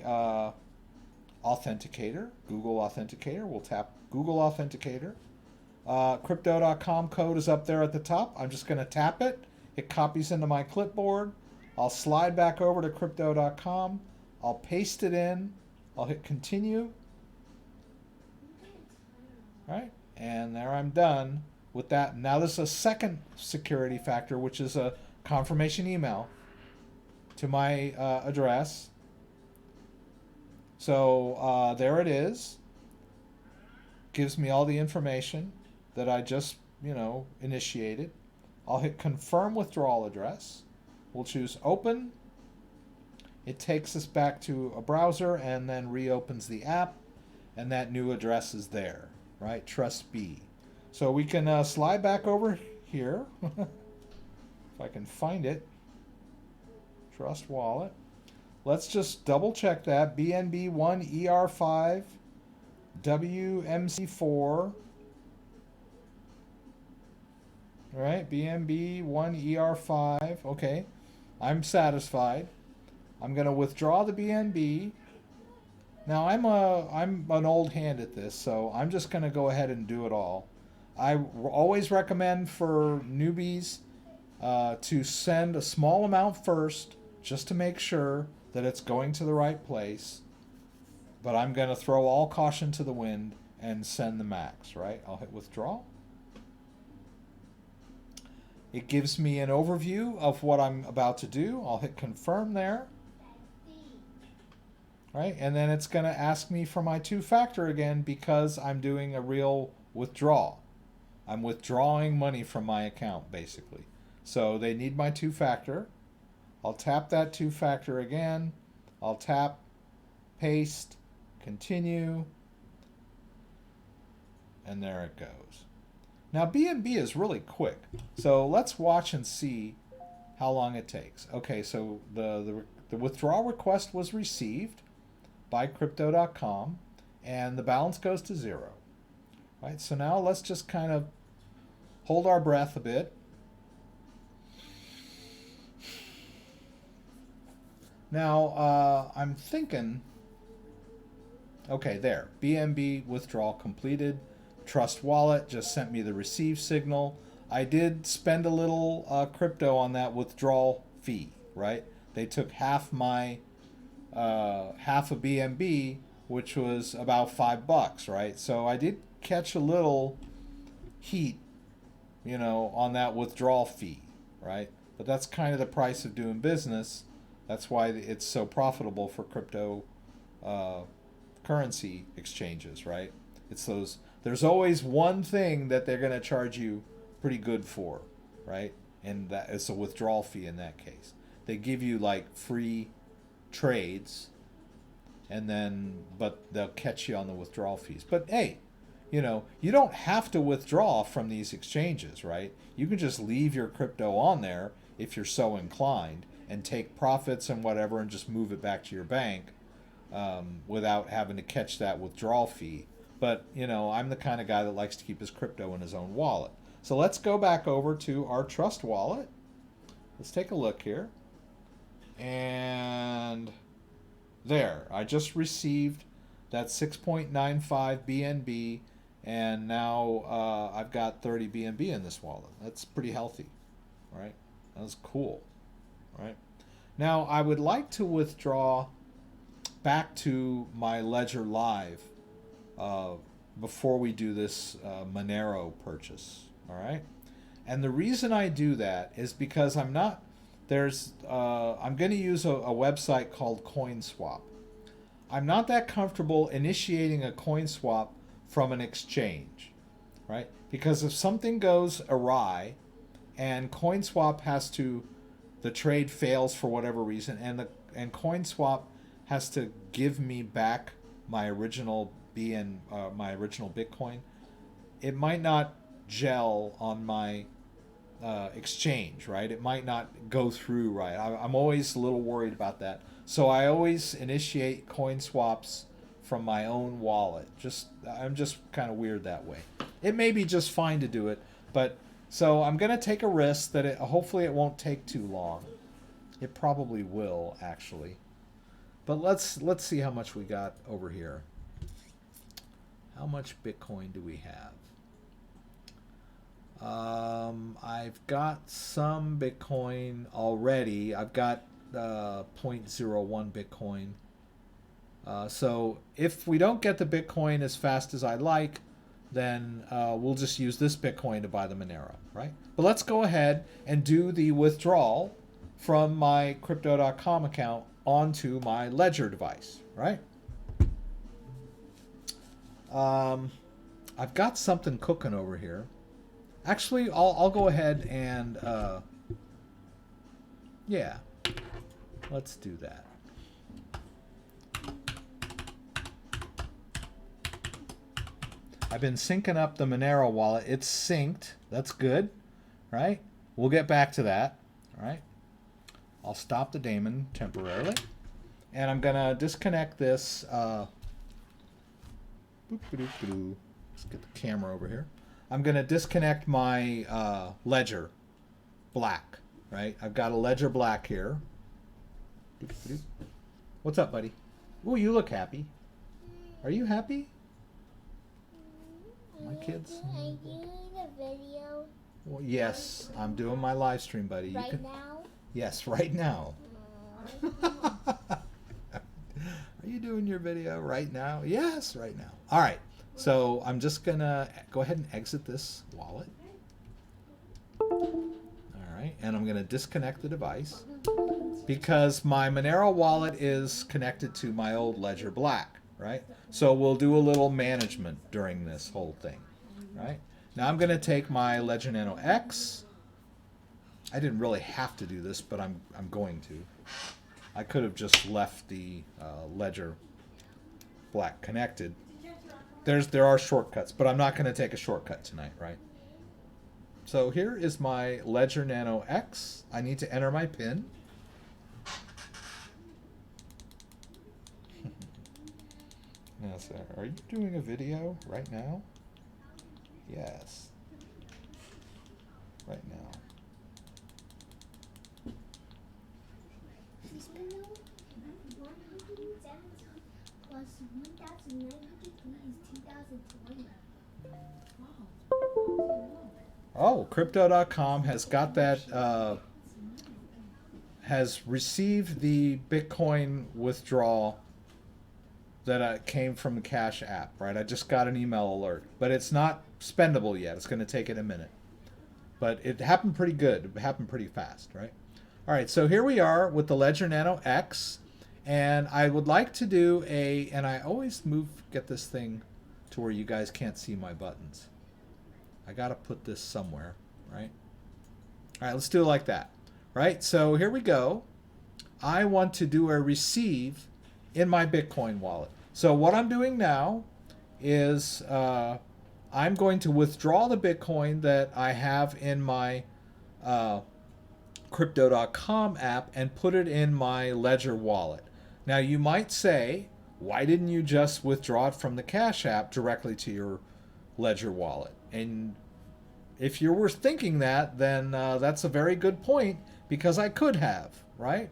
authenticator, Google Authenticator. We'll tap Google Authenticator. Crypto.com code is up there at the top. I'm just going to tap it. It copies into my clipboard. I'll slide back over to Crypto.com. I'll paste it in. I'll hit continue. Right, and there I'm done with that. Now there's a second security factor, which is a confirmation email to my address. So there it is. Gives me all the information that I just, initiated. I'll hit confirm withdrawal address. We'll choose open. It takes us back to a browser and then reopens the app, and that new address is there. Right, Trust B. So we can slide back over here. If I can find it. Trust wallet. Let's just double check that. BNB 1 ER5 WMC4. All right, BNB 1 ER5. Okay, I'm satisfied. I'm going to withdraw the BNB. Now I'm an old hand at this, so I'm just going to go ahead and do it all. I always recommend for newbies to send a small amount first, just to make sure that it's going to the right place. But I'm going to throw all caution to the wind and send the max, right? I'll hit withdraw. It gives me an overview of what I'm about to do. I'll hit confirm there. Right, and then it's going to ask me for my two-factor again because I'm doing a real withdrawal. I'm withdrawing money from my account, basically. So they need my two-factor. I'll tap that two-factor again. I'll tap, paste, continue, and there it goes. Now BNB is really quick, so let's watch and see how long it takes. Okay, so the withdrawal request was received by Crypto.com, and the balance goes to 0. Right, so now let's just kind of hold our breath a bit. Now I'm thinking, okay, there, BNB withdrawal completed. Trust Wallet just sent me the receive signal. I did spend a little crypto on that withdrawal fee, right? They took half my half of BNB, which was about $5, right? So I did catch a little heat, on that withdrawal fee, right? But that's kind of the price of doing business. That's why it's so profitable for crypto currency exchanges, right? It's those. There's always one thing that they're going to charge you pretty good for, right? And that is a withdrawal fee in that case. They give you like free trades, and then but they'll catch you on the withdrawal fees. But hey, you don't have to withdraw from these exchanges, right? You can just leave your crypto on there if you're so inclined and take profits and whatever and just move it back to your bank without having to catch that withdrawal fee. But I'm the kind of guy that likes to keep his crypto in his own wallet. So let's go back over to our Trust wallet. Let's take a look here. And there, I just received that 6.95 BNB, and now I've got 30 BNB in this wallet. That's pretty healthy, right? That's cool, right? Now I would like to withdraw back to my Ledger Live before we do this Monero purchase, all right? And the reason I do that is because I'm going to use a website called CoinSwap. I'm not that comfortable initiating a CoinSwap from an exchange, right? Because if something goes awry and CoinSwap has to, the trade fails for whatever reason, and CoinSwap has to give me back my original my original Bitcoin, it might not gel on my exchange, right? It might not go through right. I'm always a little worried about that. So I always initiate coin swaps from my own wallet. I'm just kind of weird that way. It may be just fine to do it, but so I'm going to take a risk that hopefully it won't take too long. It probably will, actually. But let's see how much we got over here. How much Bitcoin do we have? I've got some Bitcoin already. I've got 0.01 Bitcoin. So if we don't get the Bitcoin as fast as I like, then we'll just use this Bitcoin to buy the Monero, right? But let's go ahead and do the withdrawal from my Crypto.com account onto my Ledger device, right? I've got something cooking over here. Actually, I'll go ahead and yeah, let's do that. I've been syncing up the Monero wallet. It's synced. That's good, right? We'll get back to that, all right? I'll stop the daemon temporarily, and I'm gonna disconnect this. Let's get the camera over here. I'm going to disconnect my Ledger Black, right? I've got a Ledger Black here. What's up, buddy? Ooh, you look happy. Are you happy? My kids? Are you doing a video? Well, yes, I'm doing my live stream, buddy. Right now? Yes, right now. Are you doing your video right now? Yes, right now. All right. So I'm just going to go ahead and exit this wallet. All right. And I'm going to disconnect the device because my Monero wallet is connected to my old Ledger Black, right? So we'll do a little management during this whole thing, right? Now I'm going to take my Ledger Nano X. I didn't really have to do this, but I'm going to. I could have just left the Ledger Black connected. There are shortcuts, but I'm not going to take a shortcut tonight, right? So here is my Ledger Nano X. I need to enter my PIN. Now, sir, are you doing a video right now? Yes. Right now. Plus 1,903 is 2,020. Oh, Crypto.com has got that, has received the Bitcoin withdrawal that came from the Cash app, right? I just got an email alert, but it's not spendable yet. It's going to take it a minute. But it happened pretty good. It happened pretty fast, right? All right, so here we are with the Ledger Nano X. And I would like to do and I always get this thing to where you guys can't see my buttons. I got to put this somewhere, right? All right, let's do it like that, right? So here we go. I want to do a receive in my Bitcoin wallet. So what I'm doing now is I'm going to withdraw the Bitcoin that I have in my Crypto.com app and put it in my Ledger wallet. Now you might say, why didn't you just withdraw it from the Cash app directly to your Ledger wallet? And if you were thinking that, then that's a very good point, because I could have, right?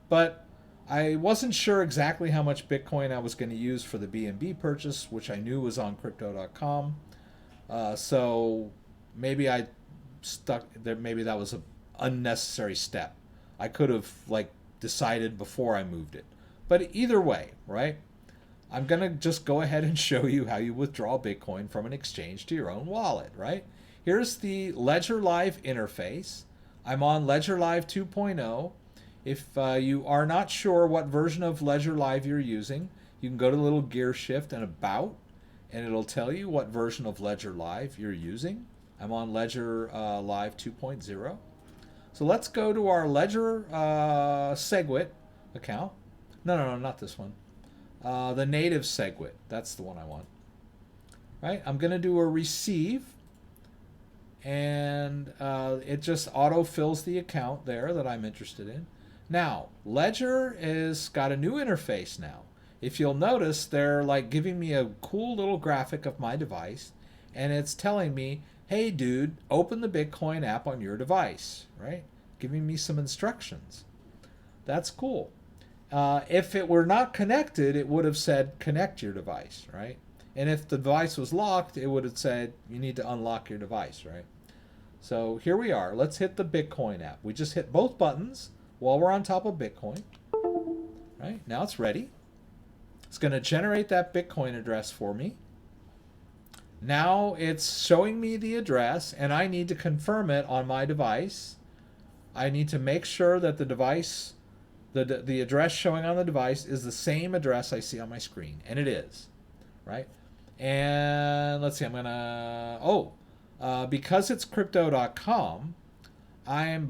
But I wasn't sure exactly how much Bitcoin I was going to use for the BNB purchase, which I knew was on Crypto.com. So maybe I stuck there. Maybe that was an unnecessary step. I could have decided before I moved it. But either way, right? I'm going to just go ahead and show you how you withdraw Bitcoin from an exchange to your own wallet, right? Here's the Ledger Live interface. I'm on Ledger Live 2.0. If you are not sure what version of Ledger Live you're using, you can go to the little gear shift and about, and it'll tell you what version of Ledger Live you're using. I'm on Ledger Live 2.0. So let's go to our Ledger SegWit account. No, not this one. The native SegWit. That's the one I want. Right? I'm going to do a receive. And it just auto-fills the account there that I'm interested in. Now, Ledger is got a new interface now. If you'll notice, they're like giving me a cool little graphic of my device, and it's telling me, hey dude, open the Bitcoin app on your device, right? Giving me some instructions. That's cool. If it were not connected, it would have said connect your device, right? And if the device was locked, it would have said you need to unlock your device, right? So here we are. Let's hit the Bitcoin app. We just hit both buttons while we're on top of Bitcoin. Right? Now it's ready. It's going to generate that Bitcoin address for me. Now it's showing me the address, and I need to confirm it on my device. I need to make sure that the device, the address showing on the device is the same address I see on my screen. And it is. Right? And let's see, I'm going to... because it's crypto.com,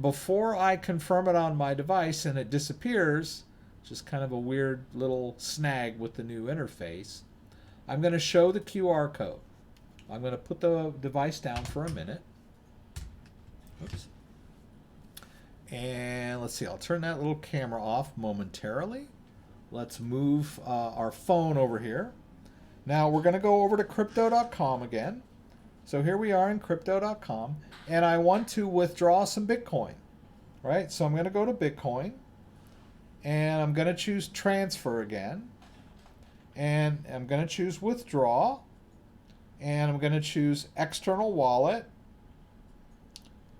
before I confirm it on my device and it disappears, just kind of a weird little snag with the new interface, I'm going to show the QR code. I'm going to put the device down for a minute. Oops. And let's see, I'll turn that little camera off momentarily. Let's move our phone over here. Now we're going to go over to crypto.com again. So here we are in crypto.com, and I want to withdraw some Bitcoin, right? So I'm going to go to Bitcoin, and I'm going to choose transfer again, and I'm going to choose withdraw, and I'm going to choose external wallet,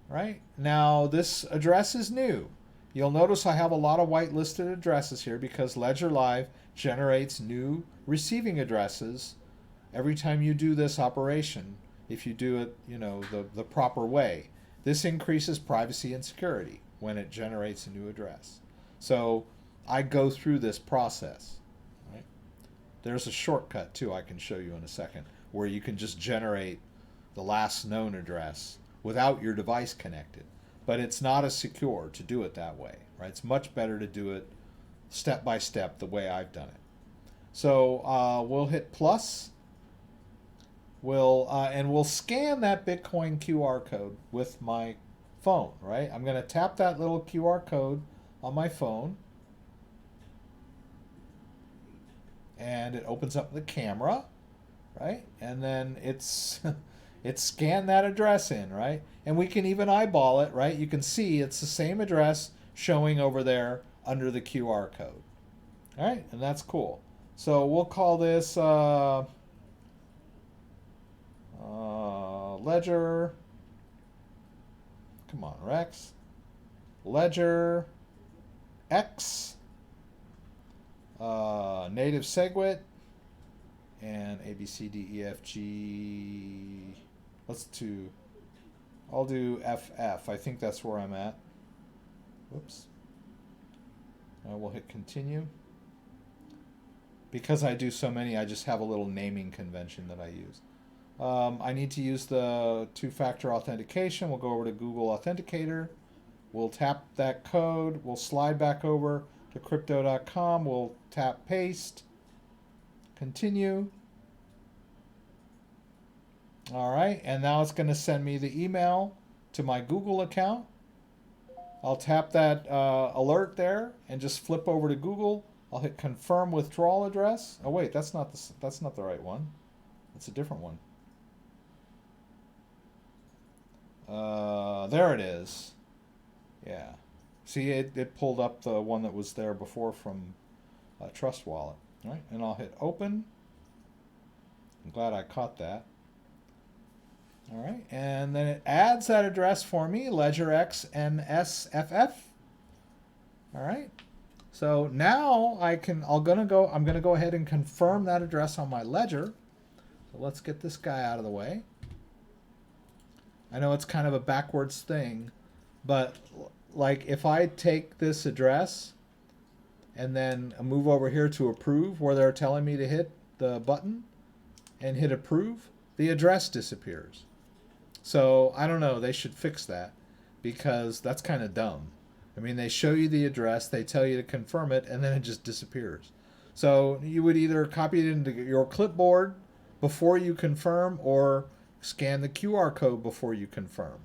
right? Now this address is new. You'll notice I have a lot of whitelisted addresses here because Ledger Live generates new receiving addresses every time you do this operation. If you do it, the proper way. This increases privacy and security when it generates a new address. So I go through this process. Right? There's a shortcut too I can show you in a second where you can just generate the last known address without your device connected. But it's not as secure to do it that way. Right? It's much better to do it step by step the way I've done it. So we'll hit plus. We'll scan that Bitcoin QR code with my phone, right? I'm going to tap that little QR code on my phone, and it opens up the camera, right? And then it's scanned that address in, right? And we can even eyeball it, right? You can see it's the same address showing over there under the QR code, all right? And that's cool. So we'll call this Ledger, come on Rex, Ledger X, native SegWit, and ABCDEFG. I'll do FF. I think that's where I'm at. Whoops. We'll hit continue. Because I do so many, I just have a little naming convention that I use. I need to use the two-factor authentication. We'll go over to Google Authenticator. We'll tap that code. We'll slide back over to crypto.com. We'll tap paste. Continue. All right, and now it's going to send me the email to my Google account. I'll tap that alert there and just flip over to Google. I'll hit confirm withdrawal address. Oh wait, that's not the right one. That's a different one. There it is. Yeah. See, it pulled up the one that was there before from Trust Wallet. All right, and I'll hit open. I'm glad I caught that. All right, and then it adds that address for me, Ledger X NSFF. All right. So now I'm gonna go ahead and confirm that address on my ledger. So let's get this guy out of the way. I know it's kind of a backwards thing, but like if I take this address and then move over here to approve where they're telling me to hit the button and hit approve, the address disappears. So I don't know. They should fix that because that's kind of dumb. I mean, they show you the address, they tell you to confirm it, and then it just disappears. So you would either copy it into your clipboard before you confirm or scan the QR code before you confirm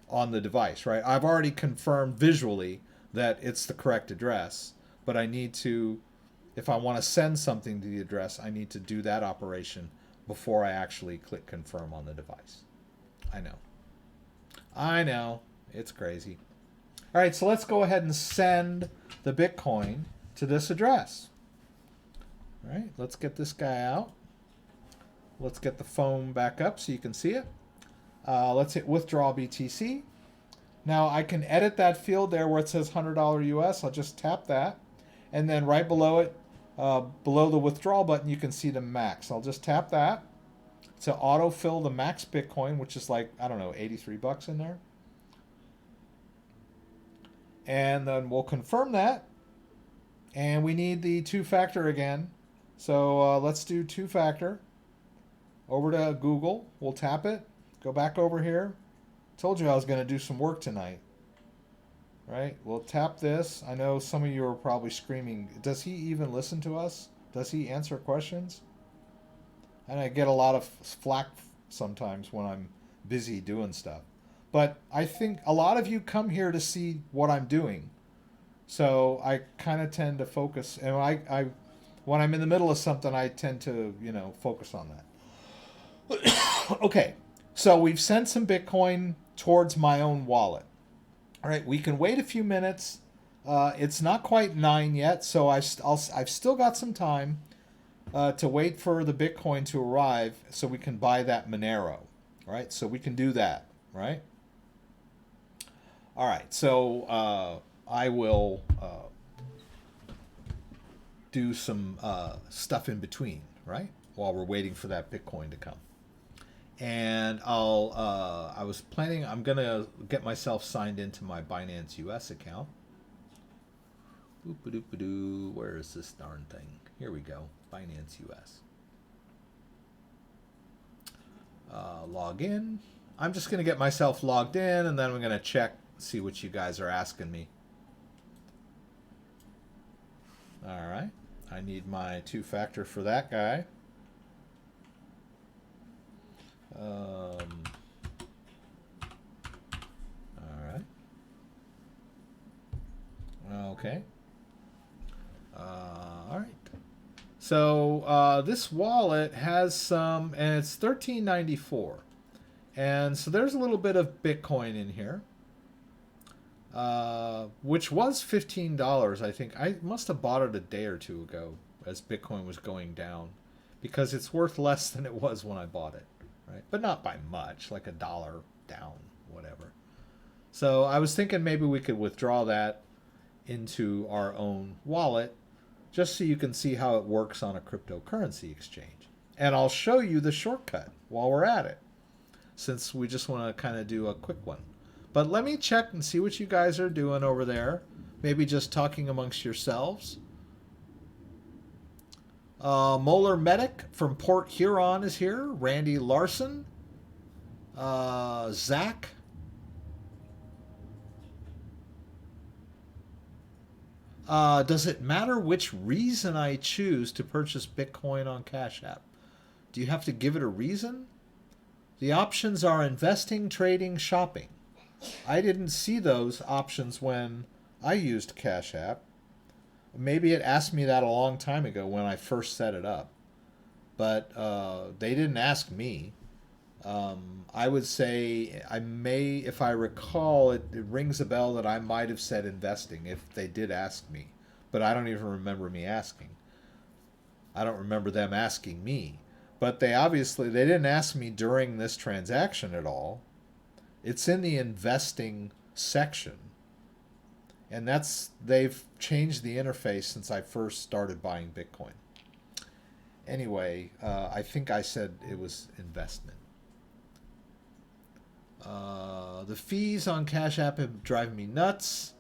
on the device, right? I've already confirmed visually that it's the correct address, but I need to, if I want to send something to the address, I need to do that operation before I actually click confirm on the device. I know. It's crazy. All right, so let's go ahead and send the Bitcoin to this address. All right, let's get this guy out. Let's get the phone back up so you can see it. Let's hit withdraw BTC. Now I can edit that field there where it says $100 US. I'll just tap that. And then right below it, below the withdrawal button, you can see the max. I'll just tap that to autofill the max Bitcoin, which is like, I don't know, 83 bucks in there. And then we'll confirm that. And we need the two-factor again. So let's do two-factor. Over to Google. We'll tap it. Go back over here. Told you I was going to do some work tonight. Right? We'll tap this. I know some of you are probably screaming, does he even listen to us? Does he answer questions? And I get a lot of flack sometimes when I'm busy doing stuff. But I think a lot of you come here to see what I'm doing. So I kind of tend to focus. And I when I'm in the middle of something, I tend to, focus on that. Okay. So we've sent some Bitcoin towards my own wallet. All right. We can wait a few minutes. It's not quite 9 yet. So I've still got some time to wait for the Bitcoin to arrive so we can buy that Monero. All right. So we can do that. Right. All right, so I will do some stuff in between, right? While we're waiting for that Bitcoin to come. And I was planning, I'm going to get myself signed into my BINANCE US account. Boop-a-doop-a-doo. Where is this darn thing? Here we go, BINANCE US. Log in. I'm just going to get myself logged in, and then I'm going to check, see what you guys are asking me. All right. I need my two-factor for that guy. All right. Okay. All right. So this wallet has some, and it's $13.94. And so there's a little bit of Bitcoin in here, which was $15, I think. I must have bought it a day or two ago as Bitcoin was going down because it's worth less than it was when I bought it, right? But not by much, like $1 down, whatever. So I was thinking maybe we could withdraw that into our own wallet just so you can see how it works on a cryptocurrency exchange. And I'll show you the shortcut while we're at it, since we just want to kind of do a quick one. But let me check and see what you guys are doing over there. Maybe just talking amongst yourselves. Molar Medic from Port Huron is here. Randy Larson. Zach. Does it matter which reason I choose to purchase Bitcoin on Cash App? Do you have to give it a reason? The options are investing, trading, shopping. I didn't see those options when I used Cash App. Maybe it asked me that a long time ago when I first set it up. But they didn't ask me. I would say I may, if I recall, it rings a bell that I might have said investing if they did ask me. But I don't even remember me asking. I don't remember them asking me. But they didn't ask me during this transaction at all. It's in the investing section. And they've changed the interface since I first started buying Bitcoin. Anyway, I think I said it was investment. The fees on Cash App have driven me nuts.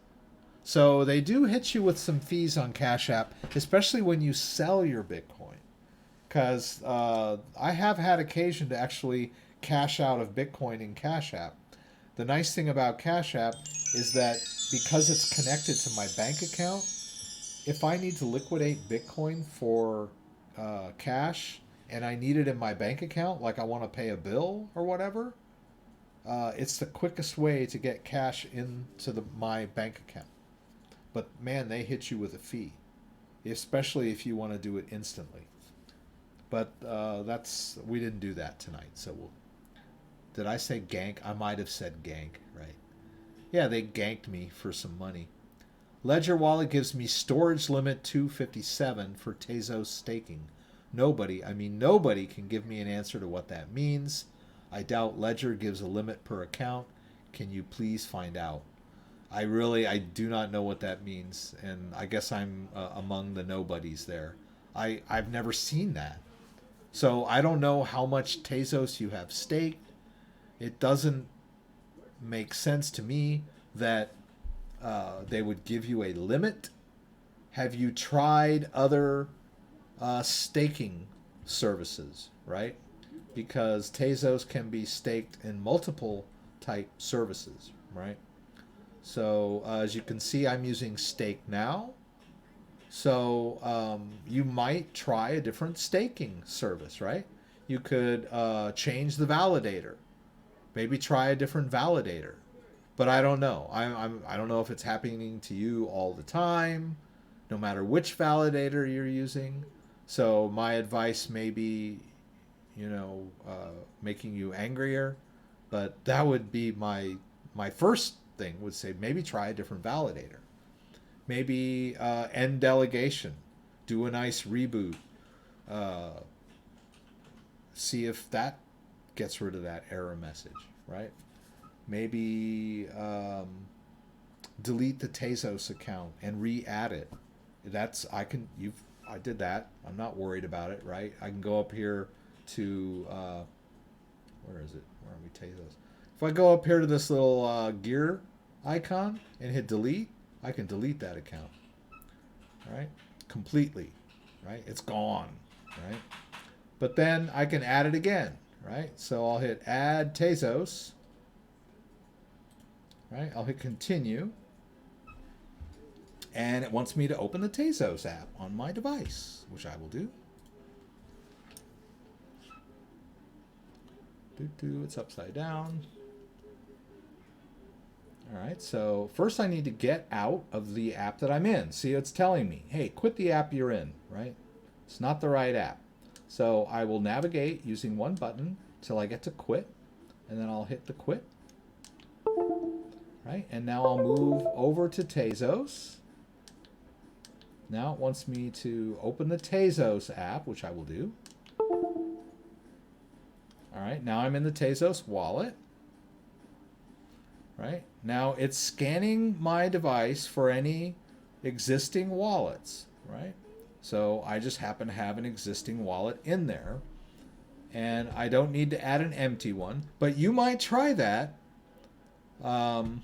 So they do hit you with some fees on Cash App, especially when you sell your Bitcoin. because I have had occasion to actually cash out of Bitcoin in Cash App. The nice thing about Cash App is that because it's connected to my bank account, if I need to liquidate Bitcoin for cash and I need it in my bank account, like I want to pay a bill or whatever, it's the quickest way to get cash into my bank account. But man, they hit you with a fee, especially if you want to do it instantly. But we didn't do that tonight. So did I say gank? I might have said gank, right? Yeah, they ganked me for some money. Ledger Wallet gives me storage limit 257 for Tezos staking. Nobody can give me an answer to what that means. I doubt Ledger gives a limit per account. Can you please find out? I do not know what that means, and I guess I'm among the nobodies there. I've never seen that. So I don't know how much Tezos you have staked. It doesn't make sense to me that they would give you a limit. Have you tried other staking services, right? Because Tezos can be staked in multiple type services, right? So as you can see, I'm using Stake Now. So you might try a different staking service, right? You could change the validator. Maybe try a different validator. But I don't know. I don't know if it's happening to you all the time, no matter which validator you're using. So my advice may be, making you angrier. But that would be my first thing, would say maybe try a different validator. Maybe end delegation. Do a nice reboot. See if that gets rid of that error message, right? Maybe delete the Tezos account and re-add it. I did that. I'm not worried about it, right? I can go up here to where is it? Where are we? Tezos. If I go up here to this little gear icon and hit delete, I can delete that account, right? Completely, right? It's gone, right? But then I can add it again, right? So I'll hit add Tezos, right? I'll hit continue, and it wants me to open the Tezos app on my device, which I will do. It's upside down. All right, so first I need to get out of the app that I'm in. See, it's telling me, hey, quit the app you're in, right? It's not the right app. So I will navigate using one button till I get to quit, and then I'll hit the quit. Right, and now I'll move over to Tezos. Now it wants me to open the Tezos app, which I will do. All right, now I'm in the Tezos wallet. Right, now it's scanning my device for any existing wallets, right? So I just happen to have an existing wallet in there, and I don't need to add an empty one, but you might try that. I'm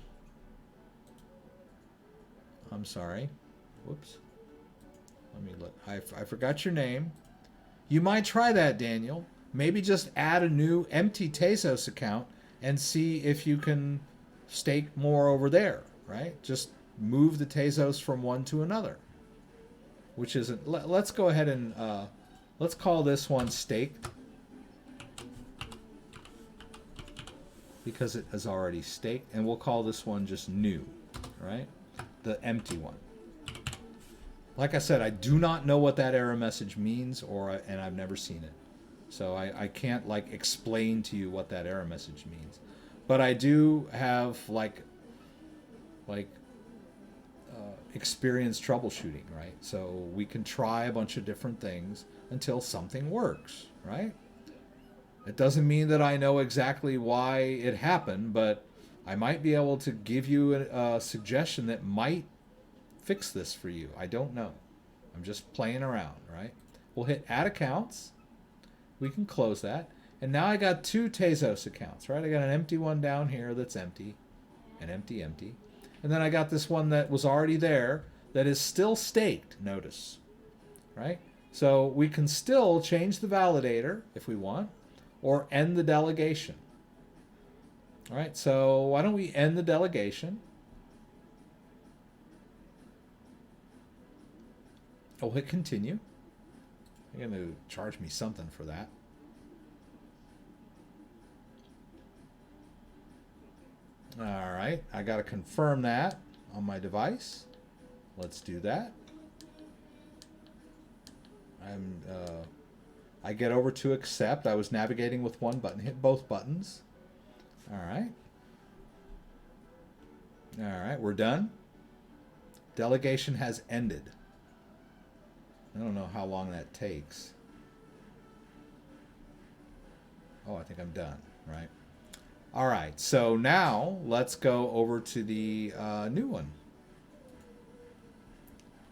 sorry. Whoops. Let me look. I forgot your name. You might try that, Daniel. Maybe just add a new empty Tezos account and see if you can stake more over there, right? Just move the Tezos from one to another, which isn't. Let's go ahead and let's call this one staked because it is already staked, and we'll call this one just new, right? The empty one. Like I said, I do not know what that error message means, and I've never seen it, so I can't explain to you what that error message means. But I do have experience troubleshooting, right? So we can try a bunch of different things until something works, right? It doesn't mean that I know exactly why it happened, but I might be able to give you a suggestion that might fix this for you. I don't know. I'm just playing around, right? We'll hit add accounts. We can close that. And now I got two Tezos accounts, right? I got an empty one down here that's empty, and empty. And then I got this one that was already there that is still staked, notice, right? So we can still change the validator if we want, or end the delegation. All right, so why don't we end the delegation? I'll hit continue. They're going to charge me something for that. All right, I got to confirm that on my device. Let's do that. I get over to accept. I was navigating with one button. Hit both buttons. All right. All right, we're done. Delegation has ended. I don't know how long that takes. Oh, I think I'm done, right? All right, so now let's go over to the new one.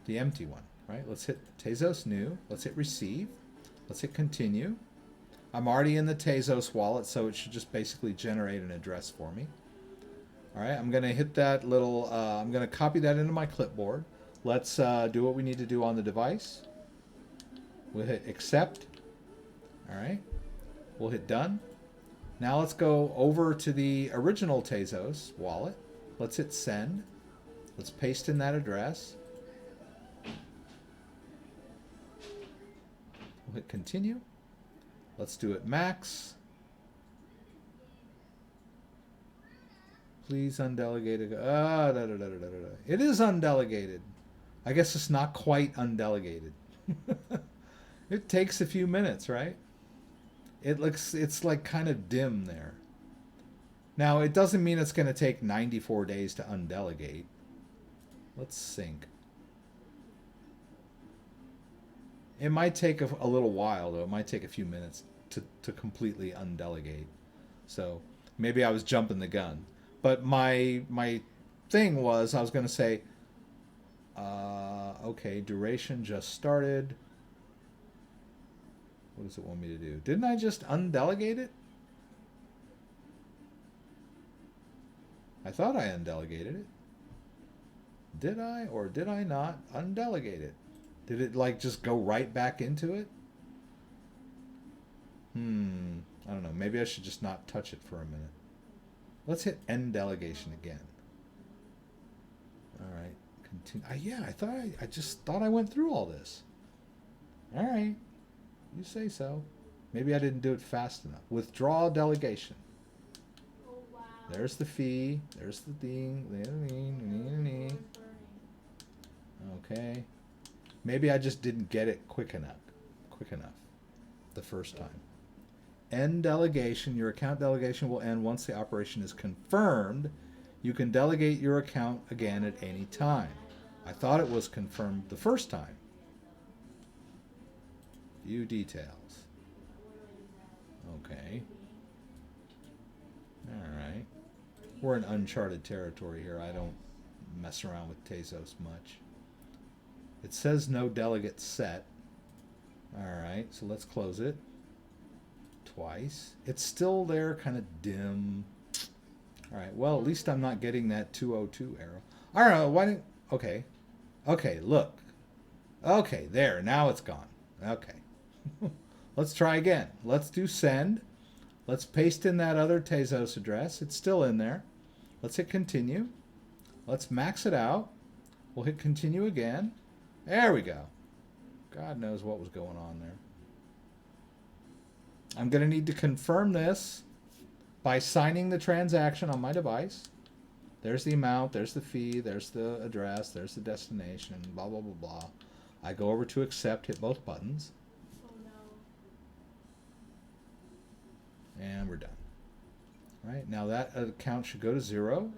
The empty one, right? Let's hit Tezos new. Let's hit receive. Let's hit continue. I'm already in the Tezos wallet, so it should just basically generate an address for me. All right, I'm going to hit that little, I'm going to copy that into my clipboard. Let's do what we need to do on the device. We'll hit accept. All right, we'll hit done. Now let's go over to the original Tezos wallet. Let's hit send. Let's paste in that address. We'll hit continue. Let's do it max. Please undelegated. It is undelegated. I guess it's not quite undelegated. It takes a few minutes, right? It's like kind of dim there. Now, it doesn't mean it's going to take 94 days to undelegate. Let's sync. It might take a little while, though. It might take a few minutes to completely undelegate. So maybe I was jumping the gun. But my thing was, I was going to say, okay, duration just started. What does it want me to do? Didn't I just undelegate it? I thought I undelegated it. Did I or did I not undelegate it? Did it like just go right back into it? I don't know. Maybe I should just not touch it for a minute. Let's hit end delegation again. All right. Continue. Yeah, I just thought I went through all this. All right. You say so. Maybe I didn't do it fast enough. Withdraw delegation. Oh, wow. There's the fee. There's the thing. Okay. Maybe I just didn't get it quick enough the first time. End delegation. Your account delegation will end once the operation is confirmed. You can delegate your account again at any time. I thought it was confirmed the first time. View details. Okay. All right. We're in uncharted territory here. I don't mess around with Tezos much. It says no delegate set. All right, so let's close it twice. It's still there, kind of dim. All right, well, at least I'm not getting that 202 arrow. I don't know, why didn't... Okay. Okay, look. Okay, there, now it's gone. Okay. Let's try again. Let's do send. Let's paste in that other Tezos address. It's still in there. Let's hit continue. Let's max it out. We'll hit continue again. There we go. God knows what was going on there. I'm going to need to confirm this by signing the transaction on my device. There's the amount, there's the fee, there's the address, there's the destination, blah, blah, blah, blah. I go over to accept, hit both buttons. Oh, no. And we're done. All right, now that account should go to 0.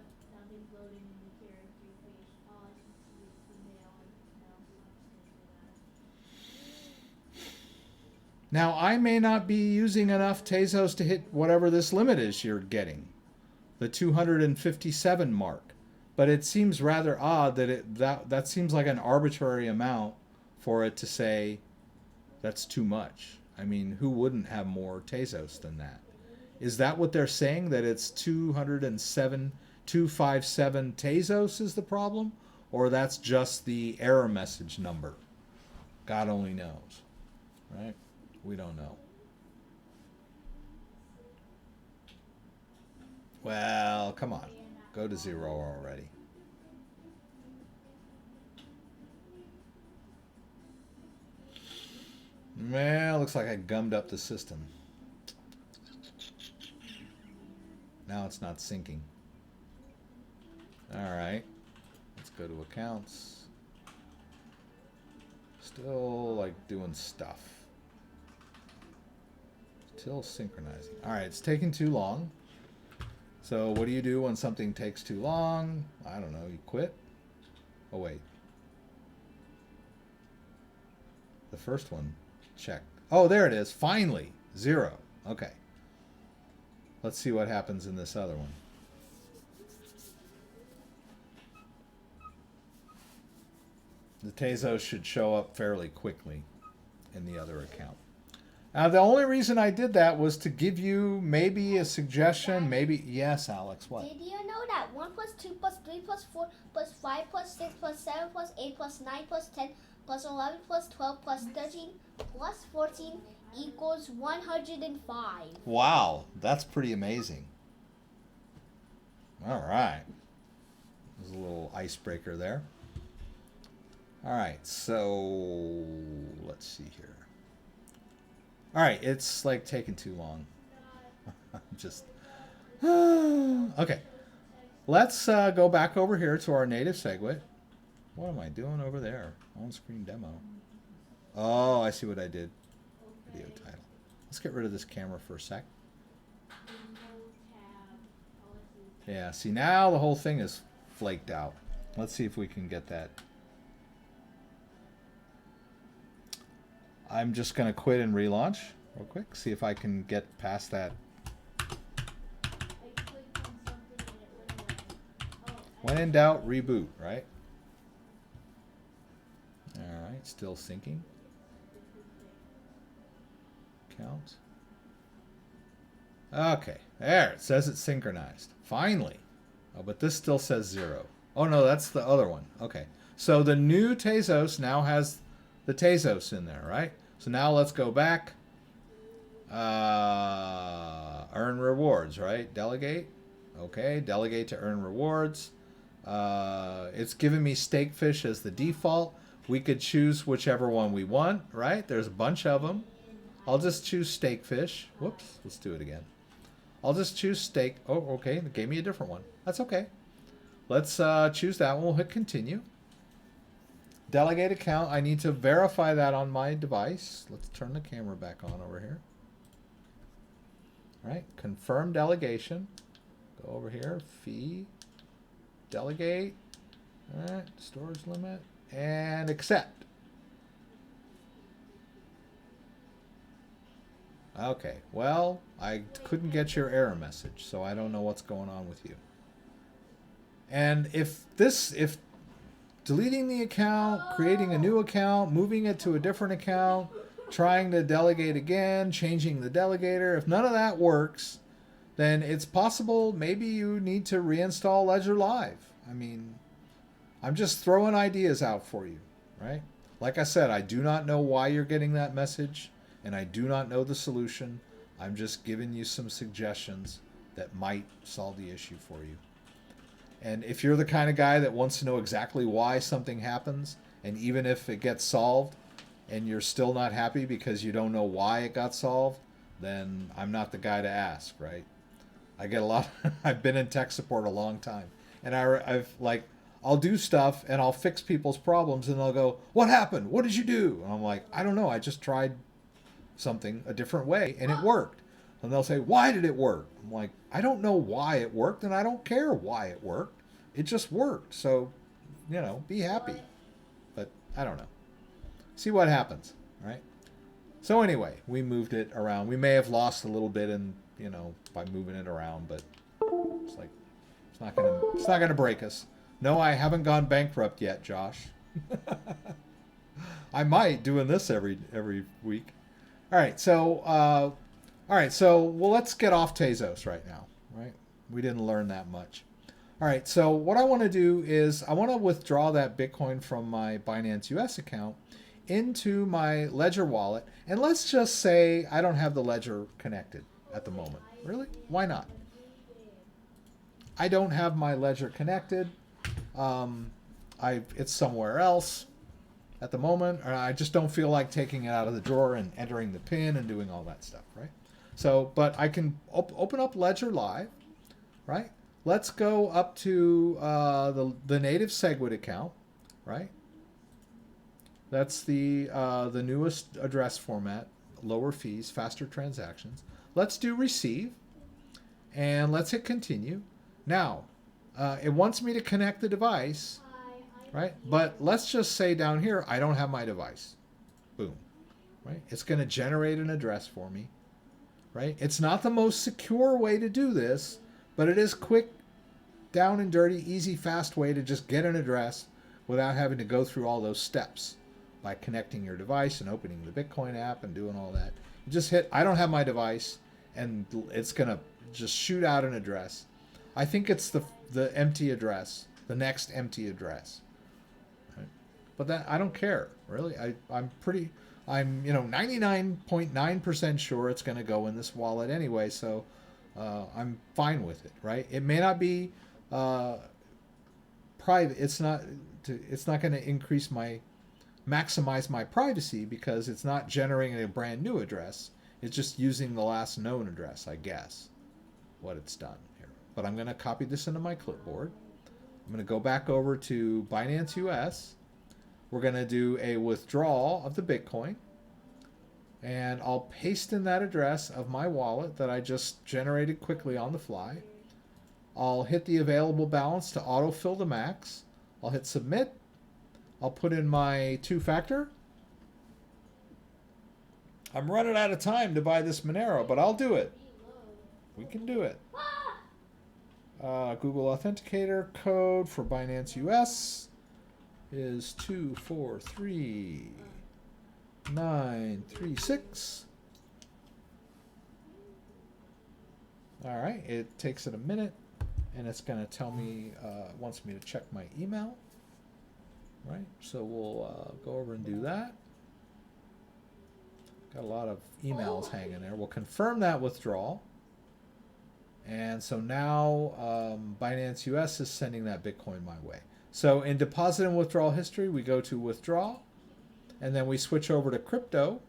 Now, I may not be using enough Tezos to hit whatever this limit is you're getting, the 257 mark. But it seems rather odd that that seems like an arbitrary amount for it to say that's too much. I mean, who wouldn't have more Tezos than that? Is that what they're saying, that it's 257 Tezos is the problem? Or that's just the error message number? God only knows. right? We don't know. Well, come on. Go to 0 already. Well, looks like I gummed up the system. Now it's not syncing. All right. Let's go to accounts. Still like doing stuff. Still synchronizing. All right, it's taking too long. So what do you do when something takes too long? I don't know. You quit? Oh, wait. The first one. Check. Oh, there it is. Finally. 0. Okay. Let's see what happens in this other one. The Tezos should show up fairly quickly in the other account. Now, the only reason I did that was to give you maybe a suggestion, maybe... Yes, Alex, what? Did you know that 1 plus 2 plus 3 plus 4 plus 5 plus 6 plus 7 plus 8 plus 9 plus 10 plus 11 plus 12 plus 13 plus 14 equals 105? Wow, that's pretty amazing. All right. There's a little icebreaker there. All right, so let's see here. All right, it's like taking too long. Just okay. Let's go back over here to our native SegWit. What am I doing over there? On-screen demo. Oh, I see what I did. Video title. Let's get rid of this camera for a sec. Yeah, see now the whole thing is flaked out. Let's see if we can get that. I'm just going to quit and relaunch real quick. See if I can get past that. When in doubt, reboot, right? All right, still syncing. Count. Okay, there, it says it's synchronized. Finally. Oh, but this still says 0. Oh, no, that's the other one. Okay, so the new Tezos now has the Tezos in there, right? So now let's go back. Earn rewards, right? Delegate. Okay, delegate to earn rewards. It's giving me Stakefish as the default. We could choose whichever one we want, right? There's a bunch of them. I'll just choose Stakefish. Whoops, let's do it again. I'll just choose Stake. Oh, okay, it gave me a different one. That's okay. Let's choose that one. We'll hit continue. Delegate account. I need to verify that on my device. Let's turn the camera back on over here. All right, confirm delegation. Go over here, fee, delegate. All right, storage limit, and accept. Okay, well, I couldn't get your error message, so I don't know what's going on with you. And if deleting the account, creating a new account, moving it to a different account, trying to delegate again, changing the delegator, if none of that works, then it's possible maybe you need to reinstall Ledger Live. I mean, I'm just throwing ideas out for you, right? Like I said, I do not know why you're getting that message, and I do not know the solution. I'm just giving you some suggestions that might solve the issue for you. And if you're the kind of guy that wants to know exactly why something happens, and even if it gets solved, and you're still not happy because you don't know why it got solved, then I'm not the guy to ask, right? I get a lot. I've been in tech support a long time, and I'll do stuff and I'll fix people's problems, and they'll go, "What happened? What did you do?" And I'm like, "I don't know. I just tried something a different way, and it worked." And they'll say, "Why did it work?" I'm like, "I don't know why it worked, and I don't care why it worked. It just worked. So, you know, be happy." But I don't know. See what happens, right? So anyway, we moved it around. We may have lost a little bit in, you know, by moving it around, but it's like it's not gonna break us. No, I haven't gone bankrupt yet, Josh. I might doing this every week. All right, so well, let's get off Tezos right now, right? We didn't learn that much. All right, so what I want to do is I want to withdraw that Bitcoin from my Binance US account into my Ledger wallet, and let's just say I don't have the Ledger connected at the moment. Really? Why not? I don't have my Ledger connected. It's somewhere else at the moment, or I just don't feel like taking it out of the drawer and entering the PIN and doing all that stuff, right? So, but I can open up Ledger Live, right? Let's go up to the native SegWit account, right? That's the newest address format, lower fees, faster transactions. Let's do receive, and let's hit continue. Now, it wants me to connect the device, right? But let's just say down here, I don't have my device. Boom, right? It's going to generate an address for me, right? It's not the most secure way to do this, but it is quick, down and dirty, easy, fast way to just get an address without having to go through all those steps by connecting your device and opening the Bitcoin app and doing all that. You just hit, I don't have my device, and it's going to just shoot out an address. I think it's the empty address, the next empty address. Right? But that, I don't care, really. I'm 99.9% sure it's going to go in this wallet anyway, so I'm fine with it, right? It may not be private. It's not going to maximize my privacy because it's not generating a brand new address. It's just using the last known address, I guess, what it's done here. But I'm going to copy this into my clipboard. I'm going to go back over to Binance US. We're going to do a withdrawal of the Bitcoin. And I'll paste in that address of my wallet that I just generated quickly on the fly. I'll hit the available balance to autofill the max. I'll hit submit. I'll put in my two-factor. I'm running out of time to buy this Monero, but I'll do it. We can do it. Google Authenticator code for Binance US is 243936. All right, it takes it a minute, and it's going to tell me, wants me to check my email. Right, so we'll go over and do that. Got a lot of emails hanging there. We'll confirm that withdrawal. And so now Binance US is sending that Bitcoin my way. So in deposit and withdrawal history, we go to withdraw, and then we switch over to crypto.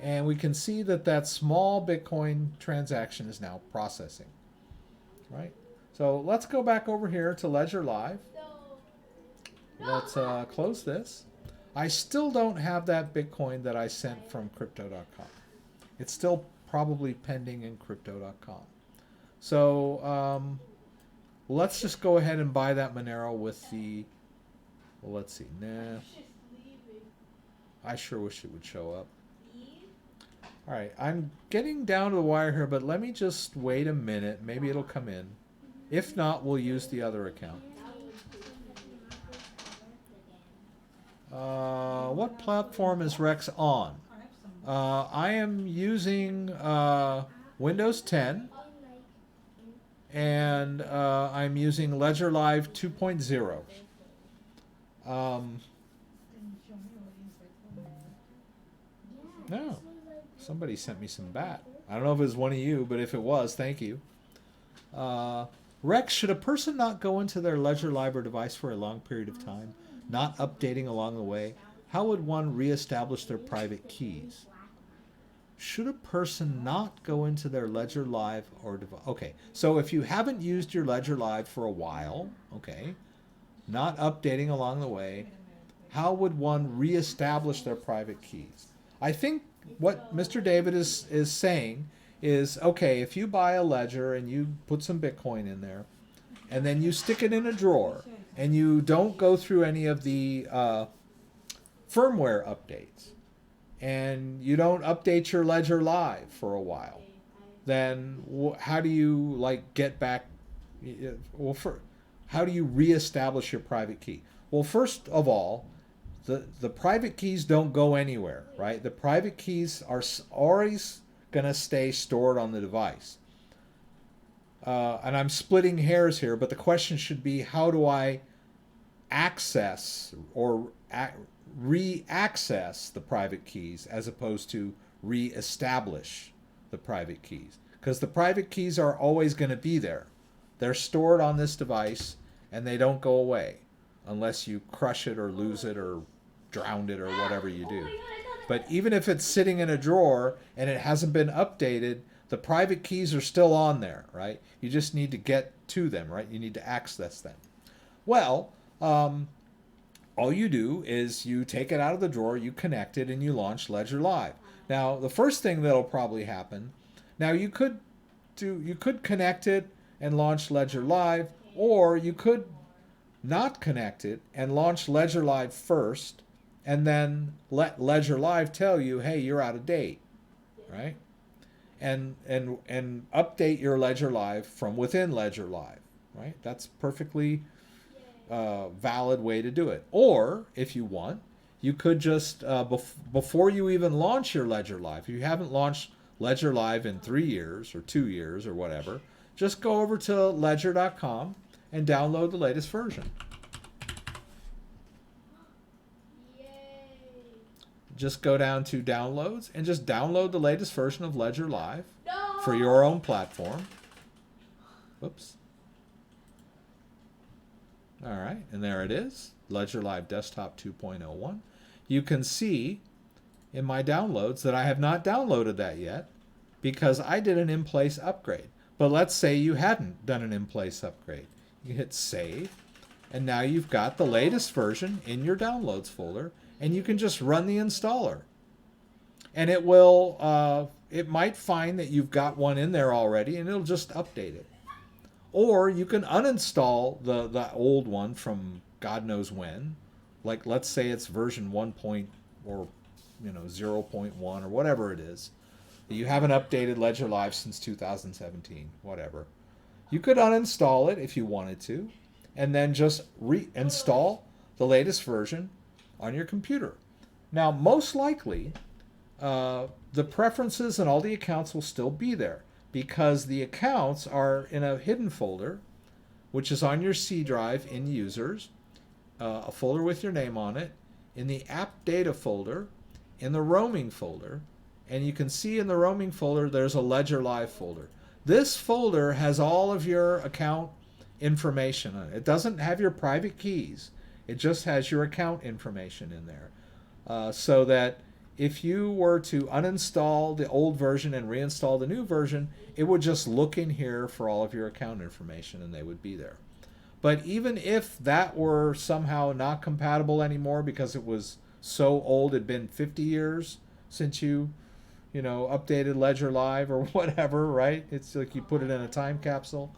And we can see that that small Bitcoin transaction is now processing. Right? So let's go back over here to Ledger Live. Let's close this. I still don't have that Bitcoin that I sent from Crypto.com. It's still probably pending in Crypto.com. So let's just go ahead and buy that Monero with the... Well, let's see. Nah. I sure wish it would show up. All right, I'm getting down to the wire here, but let me just wait a minute. Maybe it'll come in. If not, we'll use the other account. What platform is Rex on? I am using Windows 10, and I'm using Ledger Live 2.0. No, somebody sent me some bat. I don't know if it was one of you, but if it was, thank you. Rex, should a person not go into their Ledger Live or device for a long period of time, not updating along the way? How would one reestablish their private keys? Should a person not go into their Ledger Live or device? Okay, so if you haven't used your Ledger Live for a while, okay, not updating along the way, how would one reestablish their private keys? I think what Mr. David is saying is, okay, if you buy a Ledger and you put some Bitcoin in there, and then you stick it in a drawer, and you don't go through any of the firmware updates, and you don't update your Ledger Live for a while, then how do you get back? Well, how do you reestablish your private key? Well, first of all, the private keys don't go anywhere, right? The private keys are always going to stay stored on the device. And I'm splitting hairs here, but the question should be, how do I access or re-access the private keys as opposed to re-establish the private keys. Because the private keys are always going to be there. They're stored on this device and they don't go away unless you crush it or lose it or drown it or whatever you do. But even if it's sitting in a drawer and it hasn't been updated, the private keys are still on there, right? You just need to get to them, right? You need to access them. Well, all you do is you take it out of the drawer, you connect it, and you launch Ledger Live. Now, the first thing that'll probably happen, now you could connect it and launch Ledger Live, or you could not connect it and launch Ledger Live first, and then let Ledger Live tell you, hey, you're out of date, right? And update your Ledger Live from within Ledger Live, right? That's perfectly valid way to do it. Or if you want, you could just before you even launch your Ledger Live, if you haven't launched Ledger Live in 3 years or 2 years or whatever, just go over to ledger.com and download the latest version. Just go down to downloads and just download the latest version of Ledger Live for your own platform. Whoops. All right, and there it is, Ledger Live Desktop 2.01. You can see in my downloads that I have not downloaded that yet because I did an in-place upgrade. But let's say you hadn't done an in-place upgrade. You hit save, and now you've got the latest version in your downloads folder, and you can just run the installer. And it will, it might find that you've got one in there already, and it'll just update it. Or you can uninstall the old one from God knows when. Like, let's say it's version 1 point or 0.1 or whatever it is. You haven't updated Ledger Live since 2017, whatever. You could uninstall it if you wanted to, and then just reinstall the latest version on your computer. Now, most likely, the preferences and all the accounts will still be there because the accounts are in a hidden folder, which is on your C drive in users, a folder with your name on it, in the app data folder, in the roaming folder, and you can see in the roaming folder there's a Ledger Live folder. This folder has all of your account information on it. It doesn't have your private keys. It just has your account information in there. So that if you were to uninstall the old version and reinstall the new version, it would just look in here for all of your account information and they would be there. But even if that were somehow not compatible anymore because it was so old, it'd been 50 years since you updated Ledger Live or whatever, right? It's like you put it in a time capsule.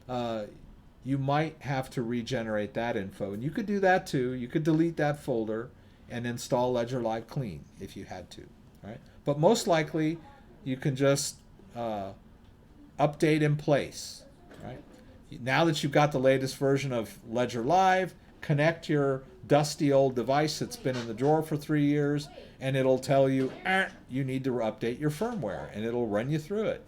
You might have to regenerate that info. And you could do that too. You could delete that folder and install Ledger Live clean if you had to, right? But most likely, you can just update in place, right? Now that you've got the latest version of Ledger Live, connect your dusty old device that's been in the drawer for 3 years, and it'll tell you, you need to update your firmware, and it'll run you through it.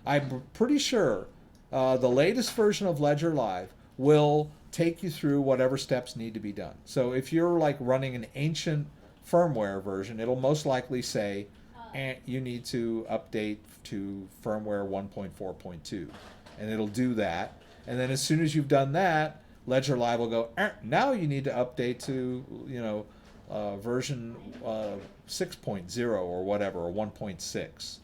I'm pretty sure the latest version of Ledger Live will take you through whatever steps need to be done. So if you're like running an ancient firmware version, it'll most likely say, you need to update to firmware 1.4.2, and it'll do that. And then as soon as you've done that, Ledger Live will go, now you need to update to, version 6.0 or whatever, or 1.6,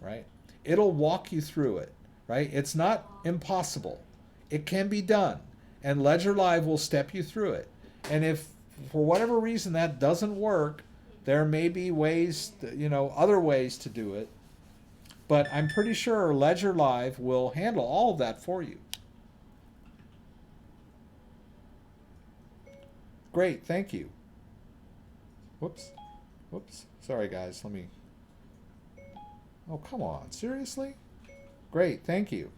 right? It'll walk you through it, right? It's not impossible. It can be done, and Ledger Live will step you through it. And if for whatever reason that doesn't work, there may be ways, other ways to do it. But I'm pretty sure Ledger Live will handle all of that for you. Great, thank you. Whoops. Sorry, guys. Let me... Oh, come on. Seriously? Great, thank you.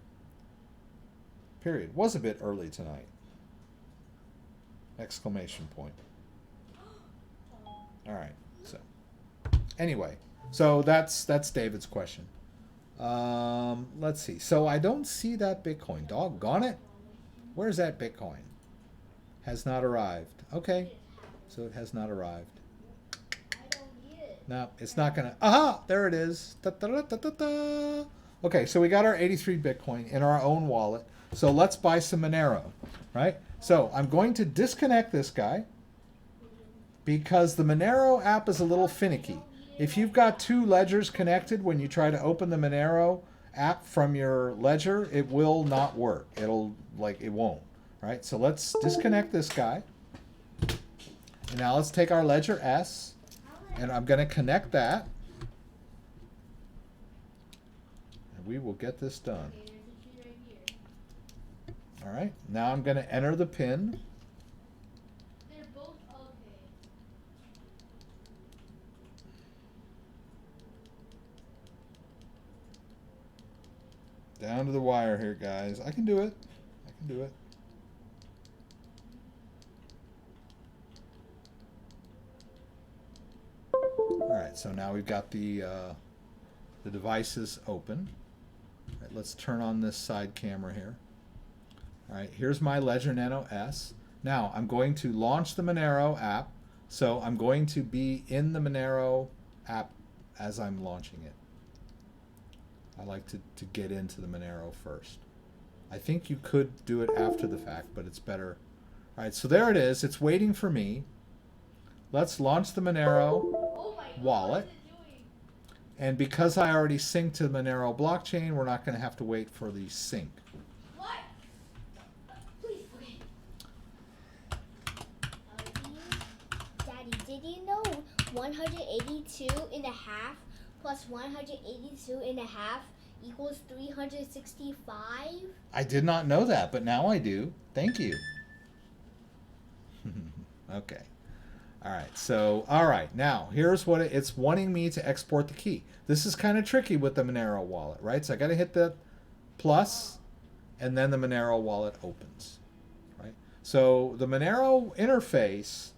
Period. Was a bit early tonight. Exclamation point. All right. So, anyway, so that's David's question. Let's see. So I don't see that Bitcoin. Doggone it. Where's that Bitcoin? Has not arrived. Okay. So it has not arrived. I don't need it. No, it's not gonna. Aha! There it is. Da, da, da, da, da, da. Okay, so we got our 83 Bitcoin in our own wallet. So let's buy some Monero, right? So I'm going to disconnect this guy because the Monero app is a little finicky. If you've got two ledgers connected, when you try to open the Monero app from your ledger, it will not work. It won't, right? So let's disconnect this guy. And now let's take our ledger S, and I'm going to connect that. And we will get this done. All right, now I'm going to enter the PIN. They're both okay. Down to the wire here, guys. I can do it. I can do it. All right, so now we've got the devices open. All right, let's turn on this side camera here. All right, here's my Ledger Nano S. Now I'm going to launch the Monero app. So I'm going to be in the Monero app as I'm launching it. I like to get into the Monero first. I think you could do it after the fact, but it's better. All right, so there it is. It's waiting for me. Let's launch the Monero wallet. And because I already synced to the Monero blockchain, we're not going to have to wait for the sync. What? Please, okay. Daddy, did you know 182 and a half plus 182 and a half equals 365? I did not know that, but now I do. Thank you. Okay. All right. So, all right. Now, here's what it's wanting me to export the key. This is kind of tricky with the Monero wallet, right? So I got to hit the plus, and then the Monero wallet opens, right? So the Monero interface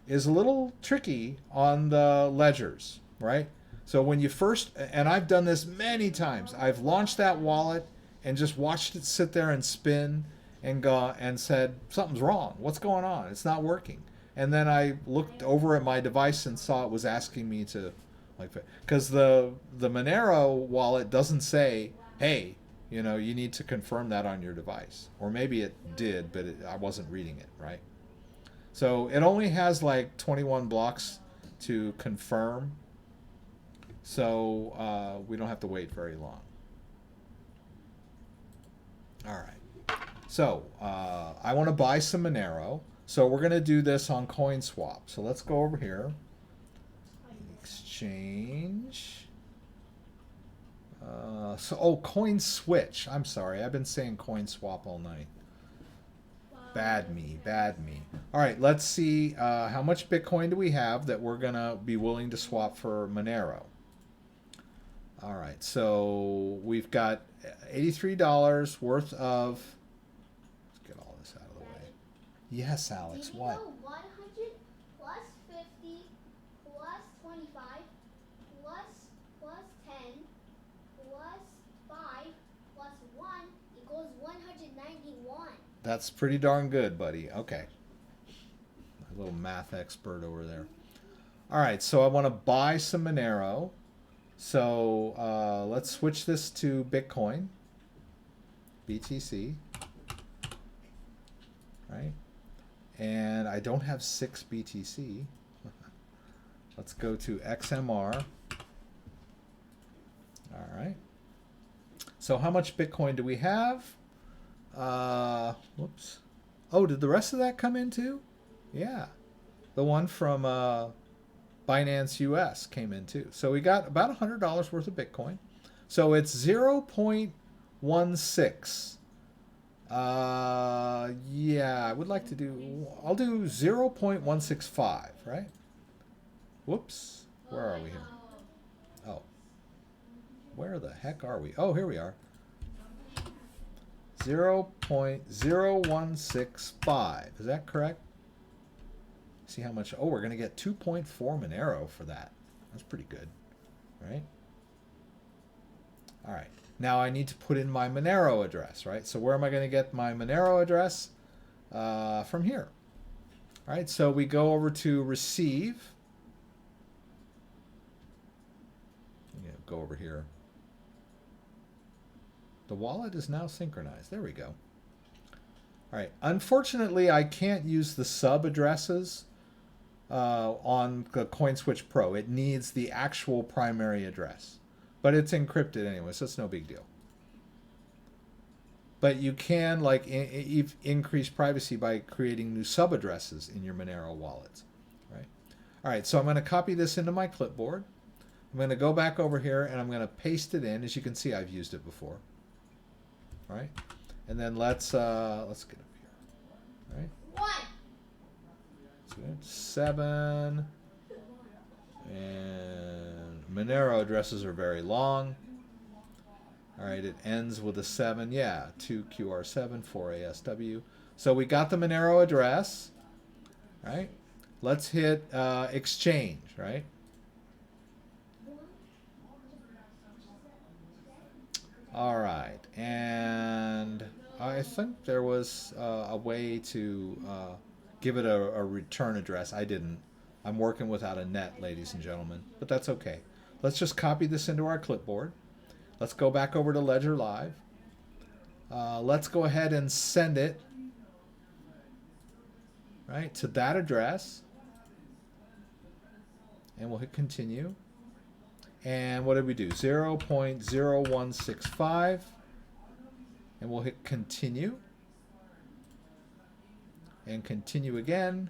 is a little tricky on the ledgers, right? So when you first, and I've done this many times, I've launched that wallet and just watched it sit there and spin and go and said, something's wrong. What's going on? It's not working. And then I looked over at my device and saw it was asking me to, like, because the Monero wallet doesn't say, hey, you know, you need to confirm that on your device. Or maybe it did, but I wasn't reading it, right? So it only has like 21 blocks to confirm. So we don't have to wait very long. All right. So I want to buy some Monero. So we're going to do this on CoinSwap. So let's go over here. Exchange. Coin Switch. I'm sorry. I've been saying CoinSwap all night. Bad me. Bad me. All right. Let's see how much Bitcoin do we have that we're going to be willing to swap for Monero. All right. So we've got $83 worth of... Yes, Alex, Did you what? know 100 plus 50 plus 25 plus 10 plus 5 plus 1 equals 191? That's pretty darn good, buddy. Okay. A little math expert over there. All right, so I want to buy some Monero. So let's switch this to Bitcoin, BTC, right? And I don't have 6 BTC. Let's go to XMR. All right. So how much Bitcoin do we have? Whoops. Oh, did the rest of that come in too? Yeah. The one from BINANCE US came in too. So we got about $100 worth of Bitcoin. So it's 0.16. Yeah, I would like to do, I'll do 0.165, right? Whoops. Where are we here? Oh. Where the heck are we? Oh, here we are. 0.0165. Is that correct? See how much, oh, we're going to get 2.4 Monero for that. That's pretty good, right? All right. Now I need to put in my Monero address, right? So where am I going to get my Monero address? From here. All right, so we go over to receive. Yeah, go over here. The wallet is now synchronized. There we go. All right. Unfortunately, I can't use the sub addresses on the CoinSwitch Pro. It needs the actual primary address. But it's encrypted anyway, so it's no big deal. But you can like increase privacy by creating new sub addresses in your Monero wallets. Right? All right, so I'm going to copy this into my clipboard. I'm going to go back over here and I'm going to paste it in. As you can see, I've used it before. Right? And then let's get up here. Right? 1. So that's 7. And Monero addresses are very long. All right, it ends with a 7. Yeah, 2QR7, 4ASW. So we got the Monero address. Right? Let's hit exchange, right? All right, and I think there was a way to give it a return address. I didn't. I'm working without a net, ladies and gentlemen, but that's okay. Let's just copy this into our clipboard. Let's go back over to Ledger Live. Let's go ahead and send it right to that address, and we'll hit continue. And what did we do? 0.0165. And we'll hit continue. And continue again.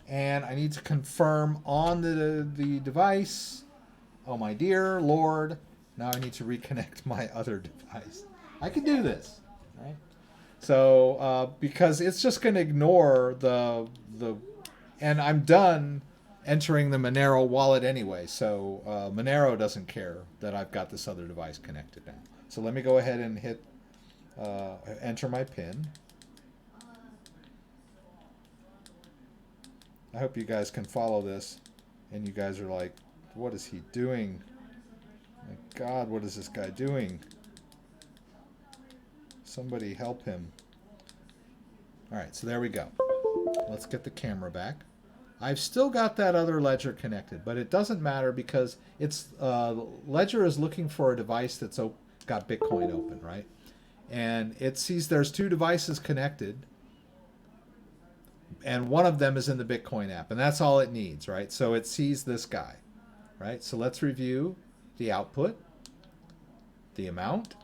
And I need to confirm on the device. Oh my dear Lord. Now I need to reconnect my other device. I can do this. Right? So because it's just going to ignore and I'm done entering the Monero wallet anyway, so Monero doesn't care that I've got this other device connected now. So let me go ahead and hit enter my PIN. I hope you guys can follow this, and you guys are like, what is he doing? My God, what is this guy doing? Somebody help him. All right, so there we go. Let's get the camera back. I've still got that other ledger connected, but it doesn't matter because it's Ledger is looking for a device that's got Bitcoin open, right? And it sees there's 2 devices connected, and one of them is in the Bitcoin app, and that's all it needs, right? So it sees this guy, right? So let's review the output, the amount,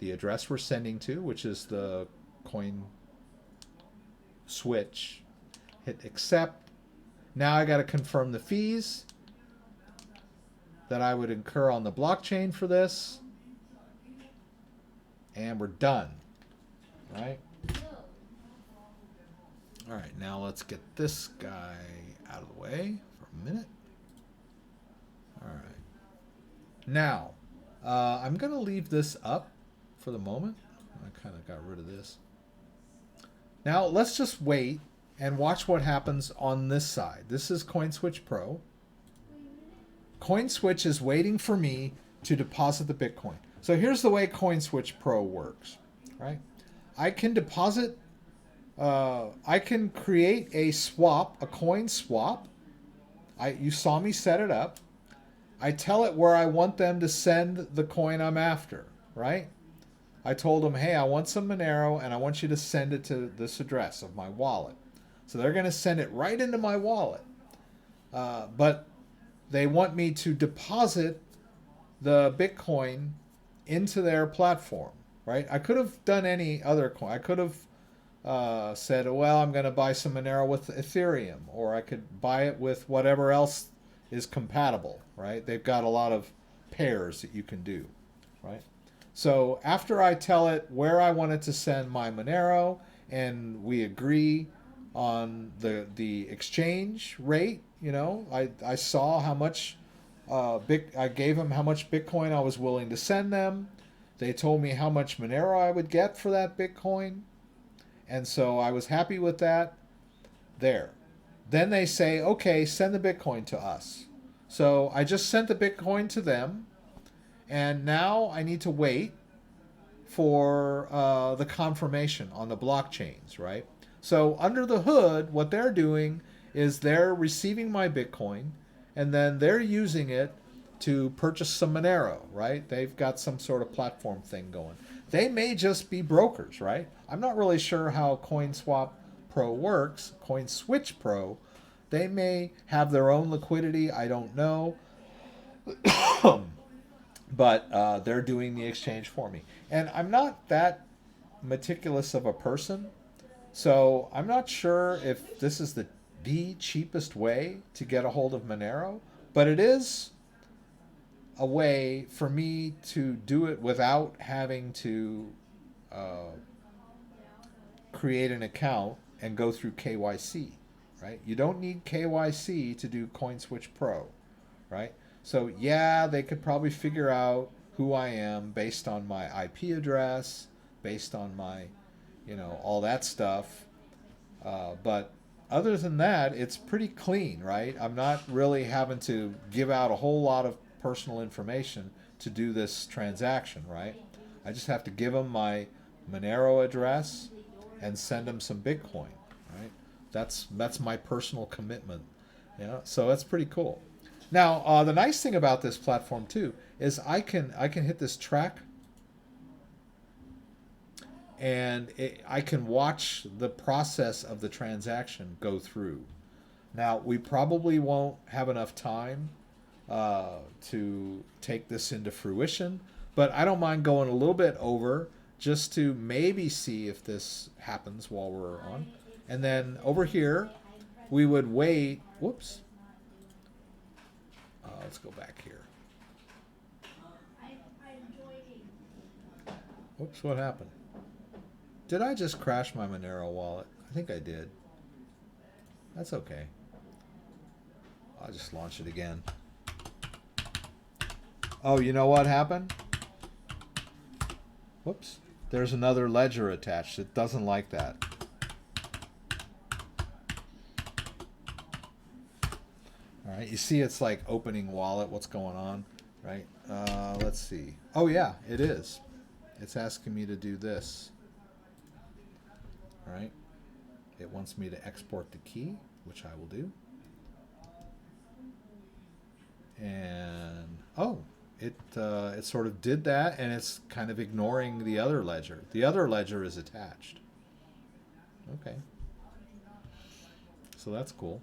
the address we're sending to, which is the coin switch. Hit accept. Now I got to confirm the fees that I would incur on the blockchain for this. And we're done. Right? All right, now let's get this guy out of the way for a minute. All right. Now, I'm going to leave this up for the moment. I kind of got rid of this. Now, let's just wait and watch what happens on this side. This is CoinSwitch Pro. CoinSwitch is waiting for me to deposit the Bitcoin. So here's the way CoinSwitch Pro works, right? I can deposit, I can create a swap, a coin swap. You saw me set it up. I tell it where I want them to send the coin I'm after, right? I told them, hey, I want some Monero and I want you to send it to this address of my wallet. So they're going to send it right into my wallet. But they want me to deposit the Bitcoin into their platform, right? I could have done any other coin. I could have said, well, I'm going to buy some Monero with Ethereum, or I could buy it with whatever else is compatible, right? They've got a lot of pairs that you can do, right? So after I tell it where I want it to send my Monero, and we agree on the exchange rate, you know, I saw how much I gave them how much Bitcoin I was willing to send them. They told me how much Monero I would get for that Bitcoin, and so I was happy with that. There. Then they say, okay, send the Bitcoin to us. So I just sent the Bitcoin to them, and now I need to wait for the confirmation on the blockchains, right? So under the hood, what they're doing is they're receiving my Bitcoin, and then they're using it to purchase some Monero, right? They've got some sort of platform thing going. They may just be brokers, right? I'm not really sure how CoinSwap Pro works, CoinSwitch Pro. They may have their own liquidity, I don't know. But they're doing the exchange for me. And I'm not that meticulous of a person, so I'm not sure if this is the cheapest way to get a hold of Monero, but it is a way for me to do it without having to create an account and go through KYC, right? You don't need KYC to do CoinSwitch Pro, right? So yeah, they could probably figure out who I am based on my IP address, based on my, all that stuff. But other than that, it's pretty clean, right? I'm not really having to give out a whole lot of personal information to do this transaction, right? I just have to give them my Monero address and send them some Bitcoin, right? That's my personal commitment, So that's pretty cool. Now, the nice thing about this platform too is I can hit this track, and I can watch the process of the transaction go through. Now, we probably won't have enough time to take this into fruition, but I don't mind going a little bit over just to maybe see if this happens while we're on. And then over here, we would wait. Whoops. Let's go back here. Whoops, what happened? Did I just crash my Monero wallet? I think I did. That's okay. I'll just launch it again. Oh, you know what happened? Whoops. There's another ledger attached. It doesn't like that. All right, you see it's like opening wallet. What's going on, right? Let's see. Oh, yeah, it is. It's asking me to do this. All right. It wants me to export the key, which I will do. And, oh, it sort of did that, and it's kind of ignoring the other ledger. The other ledger is attached. Okay. So that's cool.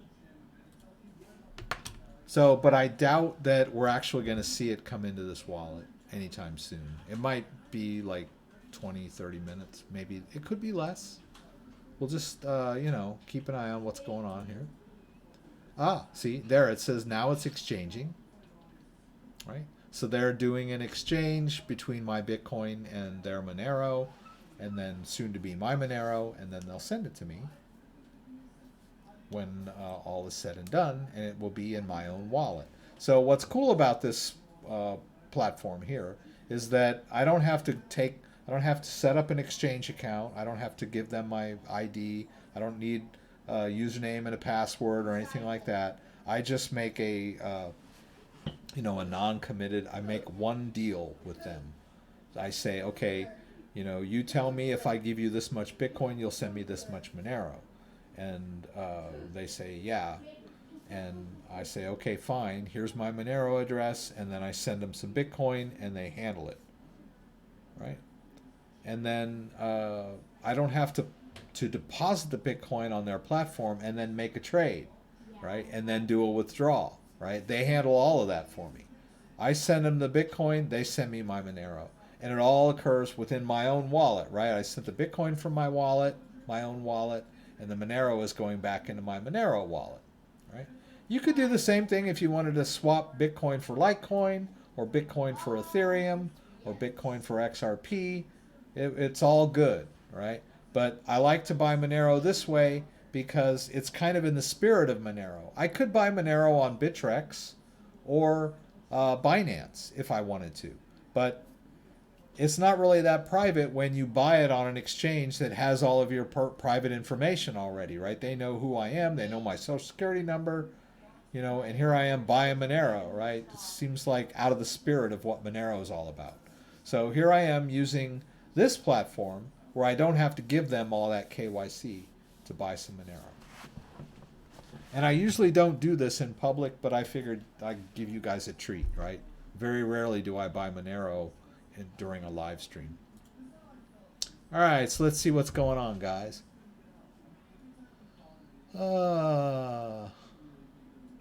So, but I doubt that we're actually going to see it come into this wallet anytime soon. It might be like 20, 30 minutes. Maybe it could be less. We'll just, keep an eye on what's going on here. Ah, see, there it says now it's exchanging. Right? So they're doing an exchange between my Bitcoin and their Monero, and then soon to be my Monero, and then they'll send it to me when all is said and done, and it will be in my own wallet. So what's cool about this platform here is that I don't have to set up an exchange account. I don't have to give them my ID. I don't need a username and a password or anything like that. I just make a non-committed. I make one deal with them. I say, okay, you tell me if I give you this much Bitcoin, you'll send me this much Monero. And they say, yeah. And I say, okay, fine, here's my Monero address. And then I send them some Bitcoin, and they handle it. Right? And then I don't have to deposit the Bitcoin on their platform and then make a trade, right? And then do a withdrawal, right? They handle all of that for me. I send them the Bitcoin, they send me my Monero. And it all occurs within my own wallet, right? I sent the Bitcoin from my wallet, my own wallet, and the Monero is going back into my Monero wallet, right? You could do the same thing if you wanted to swap Bitcoin for Litecoin, or Bitcoin for Ethereum, or Bitcoin for XRP. It's all good, right? But I like to buy Monero this way because it's kind of in the spirit of Monero. I could buy Monero on Bittrex or BINANCE if I wanted to, but it's not really that private when you buy it on an exchange that has all of your private information already, right? They know who I am, they know my social security number, and here I am buying Monero, right? It seems like out of the spirit of what Monero is all about. So here I am using this platform where I don't have to give them all that KYC. to buy some Monero. And I usually don't do this in public, but I figured I'd give you guys a treat, right? Very rarely do I buy Monero during a live stream. All right, so let's see what's going on, guys.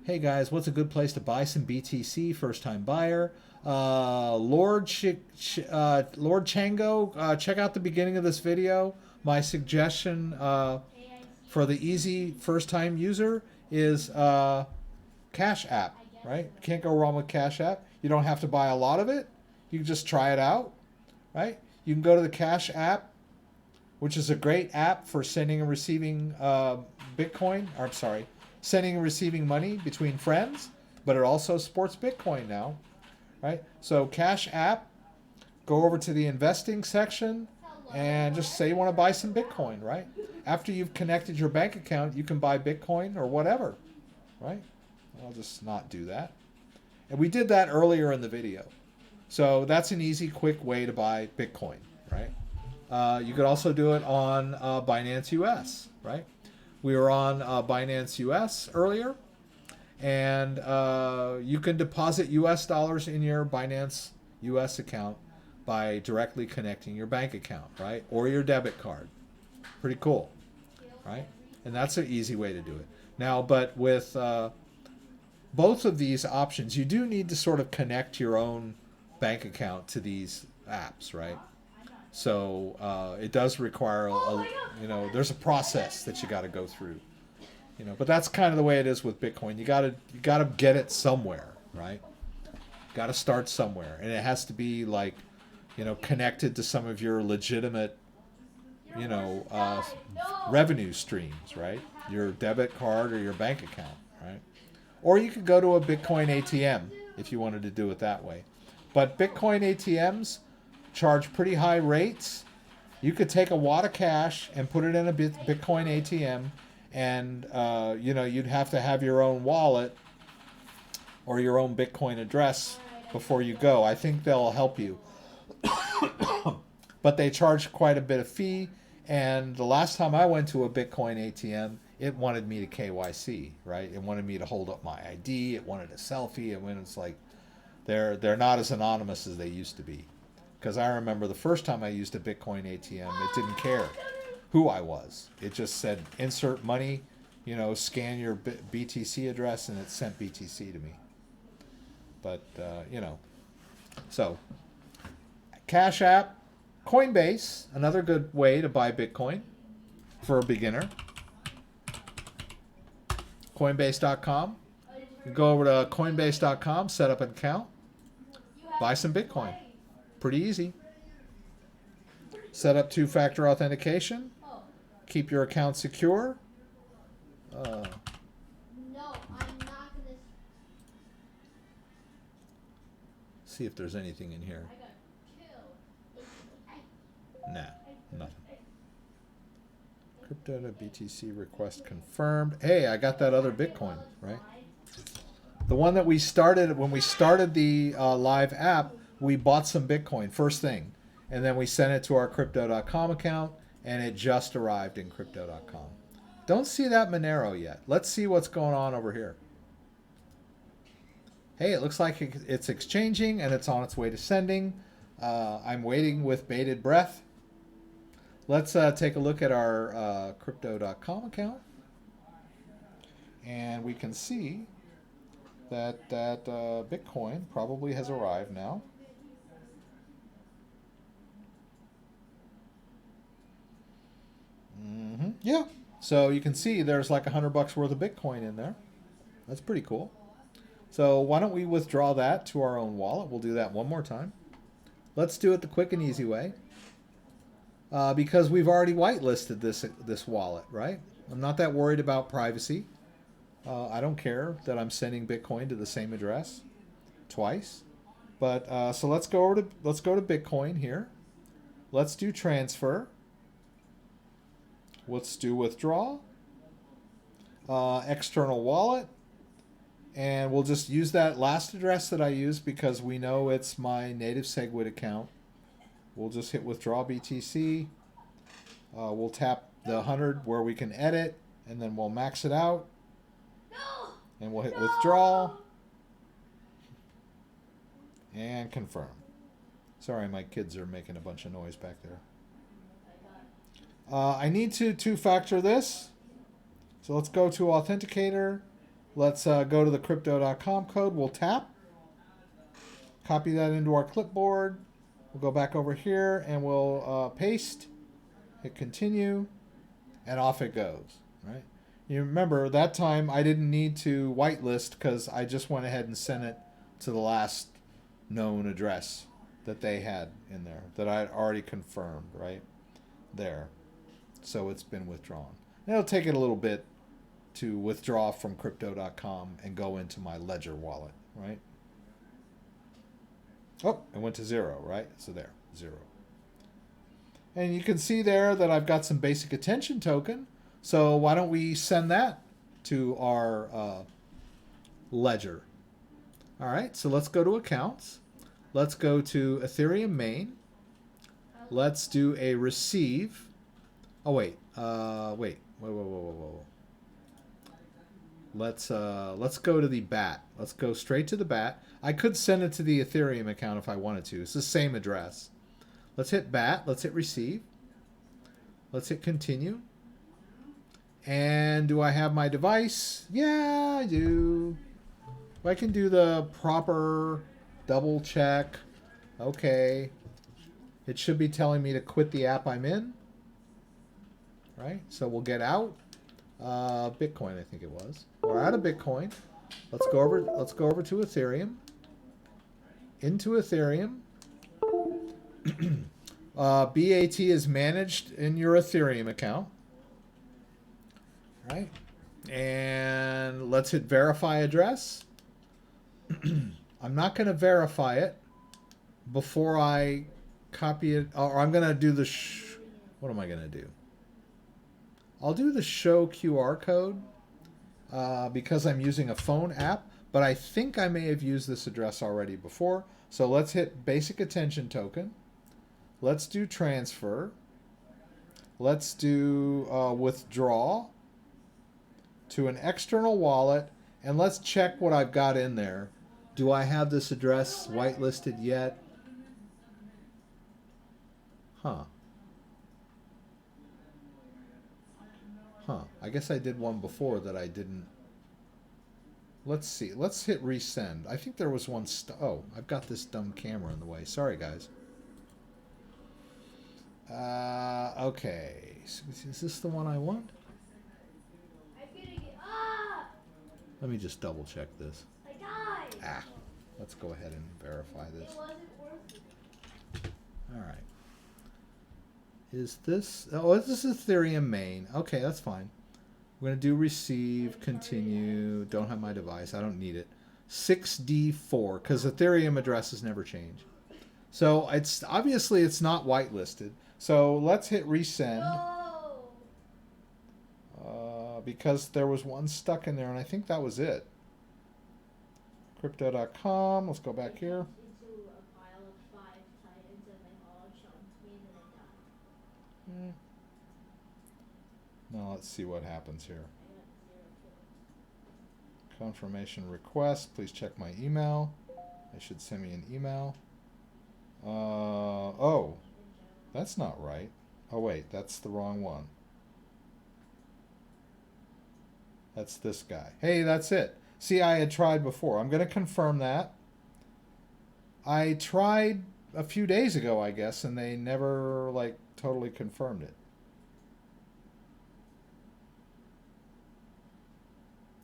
Hey guys, what's a good place to buy some BTC? First time buyer. Lord Chango, check out the beginning of this video. My suggestion for the easy first time user is Cash App, right? Can't go wrong with Cash App. You don't have to buy a lot of it. You can just try it out, right? You can go to the Cash App, which is a great app for sending and receiving Bitcoin. Or I'm sorry, sending and receiving money between friends, but it also supports Bitcoin now, right? So Cash App, go over to the investing section and just say you want to buy some Bitcoin, right? After you've connected your bank account, you can buy Bitcoin or whatever, right? I'll just not do that. And we did that earlier in the video. So that's an easy, quick way to buy Bitcoin, right? You could also do it on Binance US, right? We were on Binance US earlier, and you can deposit US dollars in your Binance US account by directly connecting your bank account, right? Or your debit card. Pretty cool, right? And that's an easy way to do it. Now, but with both of these options, you do need to sort of connect your own bank account to these apps, right? So it does require, there's a process that you got to go through, but that's kind of the way it is with Bitcoin. You got to get it somewhere, right? Got to start somewhere, and it has to be like, connected to some of your legitimate, revenue streams, right? Your debit card or your bank account, right? Or you could go to a Bitcoin ATM if you wanted to do it that way. But Bitcoin ATMs charge pretty high rates. You could take a wad of cash and put it in a Bitcoin ATM, and you'd have to have your own wallet or your own Bitcoin address before you go. I think they'll help you. But they charge quite a bit of fee, and the last time I went to a Bitcoin ATM, it wanted me to KYC, right? It wanted me to hold up my ID. It wanted a selfie. And when it's like, they're not as anonymous as they used to be. Because I remember the first time I used a Bitcoin ATM, it didn't care who I was. It just said, insert money, scan your BTC address, and it sent BTC to me. But, so Cash App, Coinbase, another good way to buy Bitcoin for a beginner. Coinbase.com. You go over to Coinbase.com, set up an account, buy some Bitcoin. Pretty easy. Set up two-factor authentication. Keep your account secure. No, I'm not gonna. See if there's anything in here. Nah, nothing. CryptoDad's request confirmed. Hey, I got that other Bitcoin, right? The one that we started, when we started the live app, we bought some Bitcoin first thing. And then we sent it to our Crypto.com account, and it just arrived in Crypto.com. Don't see that Monero yet. Let's see what's going on over here. Hey, it looks like it's exchanging, and it's on its way to sending. I'm waiting with bated breath. Let's take a look at our Crypto.com account. And we can see that Bitcoin probably has arrived now. Yeah. So you can see there's like $100 worth of Bitcoin in there. That's pretty cool. So why don't we withdraw that to our own wallet? We'll do that one more time. Let's do it the quick and easy way. Because we've already whitelisted this wallet, right? I'm not that worried about privacy. I don't care that I'm sending Bitcoin to the same address twice. But so let's go to Bitcoin here. Let's do transfer. Let's do withdraw. External wallet. And we'll just use that last address that I used because we know it's my native SegWit account. We'll just hit withdraw BTC. We'll tap the 100 where we can edit, and then we'll max it out. No. And we'll hit withdraw. And confirm. Sorry, my kids are making a bunch of noise back there. I need to two-factor this. So let's go to Authenticator. Let's go to the Crypto.com code. We'll tap. Copy that into our clipboard. We'll go back over here and we'll paste. Hit continue. And off it goes. Right? You remember, that time I didn't need to whitelist because I just went ahead and sent it to the last known address that they had in there that I had already confirmed, right? There. So it's been withdrawn. And it'll take it a little bit to withdraw from Crypto.com and go into my Ledger wallet, right? Oh, it went to 0, right? So there, 0. And you can see there that I've got some basic attention token. So why don't we send that to our Ledger? All right, so let's go to accounts. Let's go to Ethereum main. Let's do a receive. Oh, wait. Whoa. Let's go to the BAT. Let's go straight to the BAT. I could send it to the Ethereum account if I wanted to. It's the same address. Let's hit BAT. Let's hit receive. Let's hit continue. And do I have my device? Yeah, I do. I can do the proper double check. Okay. It should be telling me to quit the app I'm in. Right? So we'll get out. Bitcoin, I think it was. We're out of Bitcoin. Let's go over to Ethereum. Into Ethereum. BAT is managed in your Ethereum account. Right? And let's hit verify address. I'm not going to verify it before I copy it, or I'm going to do the what am I going to do? I'll do the show QR code because I'm using a phone app, but I think I may have used this address already before. So let's hit basic attention token. Let's do transfer. Let's do withdraw to an external wallet, and let's check what I've got in there. Do I have this address whitelisted yet? Huh. I guess I did one before that I didn't. Let's see. Let's hit resend. I think there was one. Oh, I've got this dumb camera in the way. Sorry, guys. Okay. Is this the one I want? Let me just double check this. I died. Ah. Let's go ahead and verify this. It wasn't worth it. All right. Is this... Oh, this is Ethereum main. Okay, that's fine. We're going to do receive, continue. Don't have my device. I don't need it. 6D4, because Ethereum addresses never change. So it's obviously it's not whitelisted. So let's hit resend. No. Because there was one stuck in there, and I think that was it. Crypto.com. Let's go back here. Now let's see what happens here. Confirmation request. Please check my email. They should send me an email. Oh, that's not right. Oh wait, that's the wrong one. That's this guy. Hey, that's it. See, I had tried before. I'm going to confirm that. I tried a few days ago, I guess, and they never, like, totally confirmed it.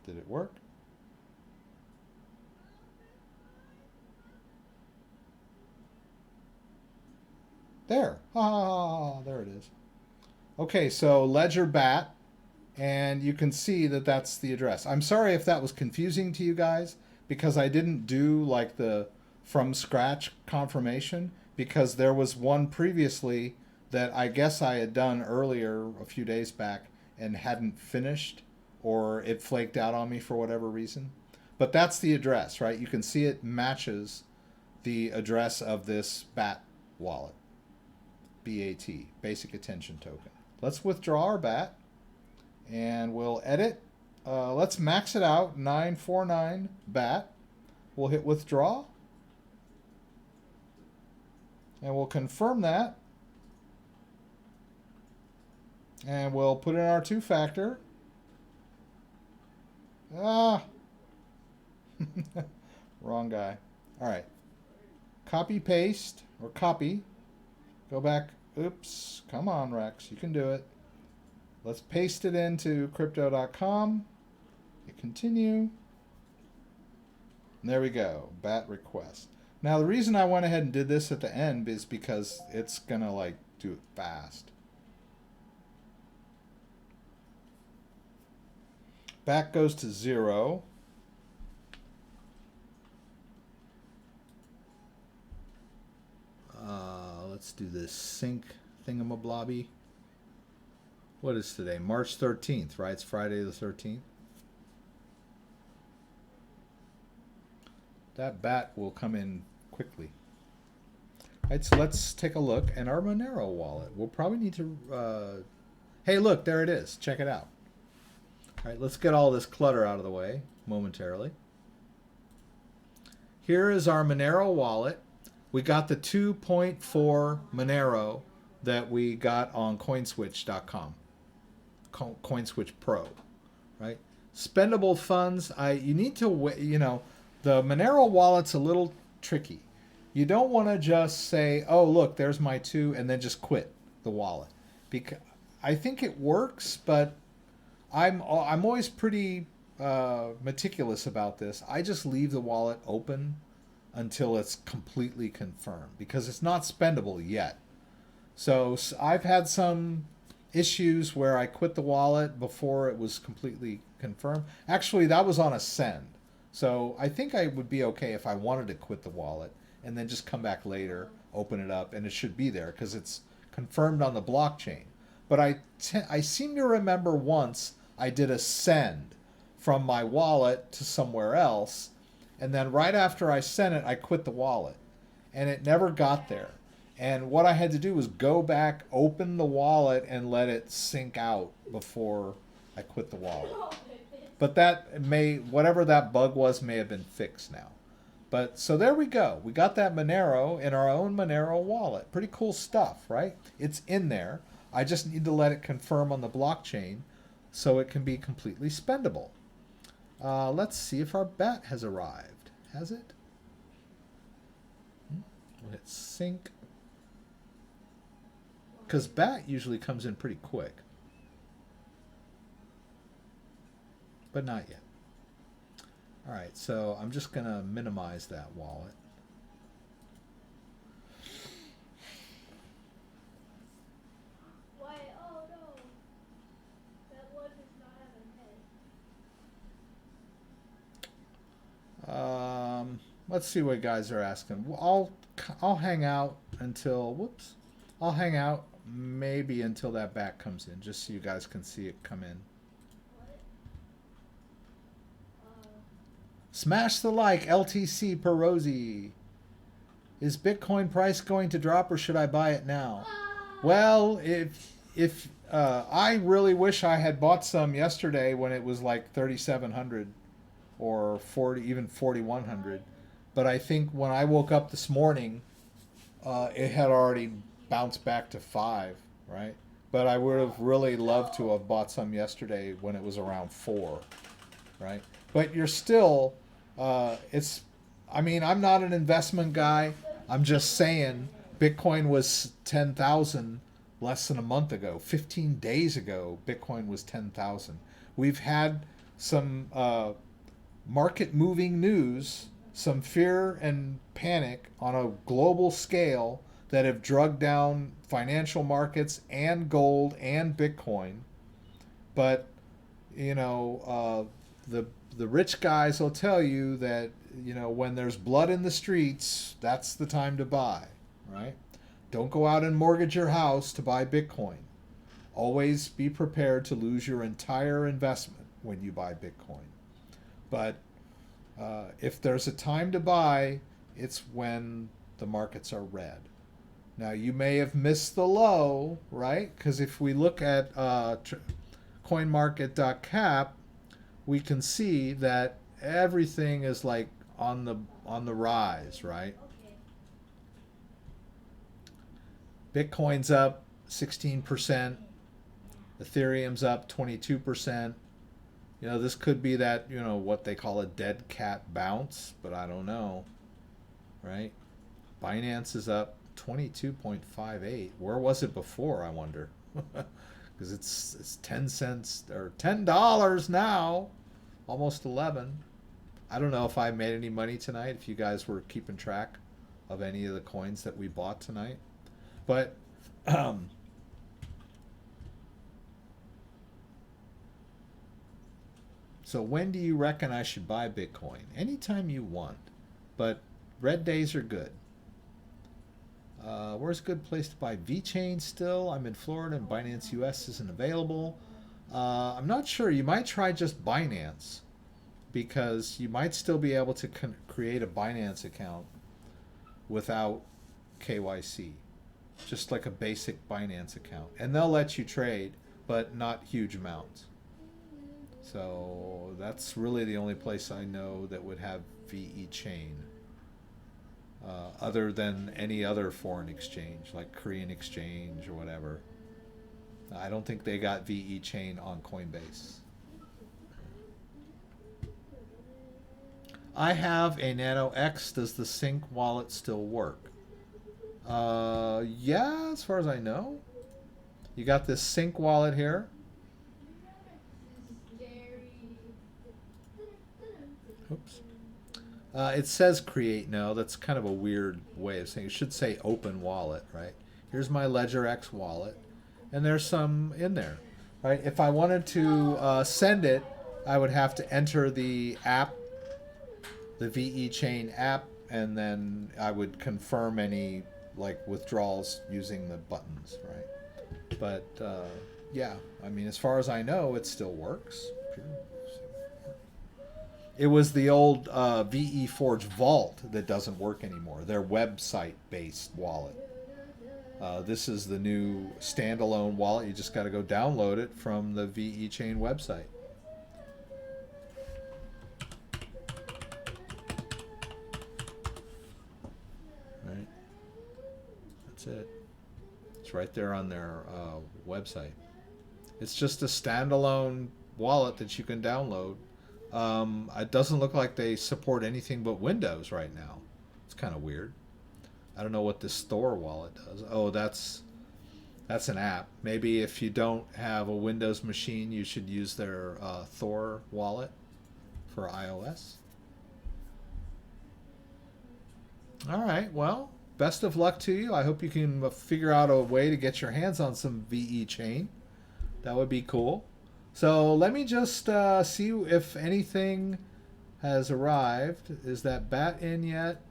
Did it work? There. Ah, there it is. Okay, so Ledger BAT. And you can see that that's the address. I'm sorry if that was confusing to you guys, because I didn't do like the from scratch confirmation, because there was one previously that I guess I had done earlier a few days back and hadn't finished, or it flaked out on me for whatever reason. But that's the address, right? You can see it matches the address of this BAT wallet. BAT, Basic Attention Token. let's withdraw our BAT, and we'll edit. Let's max it out, 949 BAT. We'll hit withdraw, and we'll confirm that, and we'll put in our two-factor. Ah, wrong guy. All right, copy paste or copy. Go back. Oops, come on, Rex, you can do it. Let's paste it into crypto.com. Hit continue. And there we go, BAT request. Now the reason I went ahead and did this at the end is because it's gonna like do it fast. BAT goes to 0. Let's do this sync thingamabobby. What is today? March 13th, right? It's Friday the 13th. That BAT will come in quickly. All right, so let's take a look at our Monero wallet. We'll probably need to... hey, look, there it is. Check it out. All right, let's get all this clutter out of the way momentarily. Here is our Monero wallet. We got the 2.4 Monero that we got on coinswitch.com. CoinSwitch Pro, right? Spendable funds. You need to, you know, the Monero wallet's a little tricky. You don't want to just say, oh, look, there's my 2, and then just quit the wallet. Because I think it works, but I'm always pretty meticulous about this. I just leave the wallet open until it's completely confirmed because it's not spendable yet. So I've had some issues where I quit the wallet before it was completely confirmed. Actually, that was on a send. So I think I would be okay if I wanted to quit the wallet and then just come back later, open it up, and it should be there because it's confirmed on the blockchain. But I seem to remember once I did a send from my wallet to somewhere else, and then right after I sent it, I quit the wallet, and it never got there. And what I had to do was go back, open the wallet, and let it sync out before I quit the wallet. But that whatever that bug was may have been fixed now. But so there we go. We got that Monero in our own Monero wallet. Pretty cool stuff, right? It's in there. I just need to let it confirm on the blockchain so it can be completely spendable. Let's see if our BAT has arrived. Has it? We'll hit sync. Because BAT usually comes in pretty quick. But not yet. All right, so I'm just going to minimize that wallet. Why? Oh no. That one does not have a head. Let's see what guys are asking. I'll hang out until, whoops. I'll hang out maybe until that BAT comes in, just so you guys can see it come in. Smash the like, LTC Perosi. Is Bitcoin price going to drop or should I buy it now? Well, if I really wish I had bought some yesterday when it was like 3,700 or 40, even 4,100. But I think when I woke up this morning, it had already bounced back to 5, right? But I would have really loved to have bought some yesterday when it was around 4, right? But you're still, I mean, I'm not an investment guy. I'm just saying Bitcoin was 10,000 less than a month ago. 15 days ago, Bitcoin was 10,000. We've had some market moving news, some fear and panic on a global scale that have drugged down financial markets and gold and Bitcoin. But, you know, the rich guys will tell you that, you know, when there's blood in the streets, that's the time to buy, right? Don't go out and mortgage your house to buy Bitcoin. Always be prepared to lose your entire investment when you buy Bitcoin. But if there's a time to buy, it's when the markets are red. Now you may have missed the low, right? Because if we look at coinmarket.cap, we can see that everything is like on the rise, right? Bitcoin's up 16%, Ethereum's up 22%. You know, this could be that, you know, what they call a dead cat bounce, but I don't know, right? Binance is up 22.58. Where was it before, I wonder? Because it's 10 cents or $10 now, almost 11. I don't know if I made any money tonight, if you guys were keeping track of any of the coins that we bought tonight. But so when do you reckon I should buy Bitcoin? Anytime you want. But red days are good. Where's a good place to buy VeChain still? I'm in Florida and Binance US isn't available. I'm not sure. You might try just Binance because you might still be able to create a Binance account without KYC. Just like a basic Binance account. And they'll let you trade, but not huge amounts. So that's really the only place I know that would have VeChain. Other than any other foreign exchange, like Korean exchange or whatever. I don't think they got VeChain on Coinbase. I have a Nano X. Does the Sync wallet still work? Yeah, as far as I know. You got this Sync wallet here. Oops. It says create now. That's kind of a weird way of saying it. It should say open wallet, right? Here's my Ledger X wallet. And there's some in there, right? If I wanted to send it, I would have to enter the app, the VeChain app, and then I would confirm any like withdrawals using the buttons, right? But yeah, I mean, as far as I know, it still works. It was the old VeForge Vault that doesn't work anymore. Their website-based wallet. This is the new standalone wallet. You just got to go download it from the VeChain website. Right. That's it. It's right there on their website. It's just a standalone wallet that you can download. It doesn't look like they support anything but Windows right now. It's kind of weird. I don't know what this Thor wallet does. Oh, that's an app. Maybe if you don't have a Windows machine, you should use their Thor wallet for iOS. All right. Well, best of luck to you. I hope you can figure out a way to get your hands on some VeChain. That would be cool. So let me just see if anything has arrived. Is that bat in yet?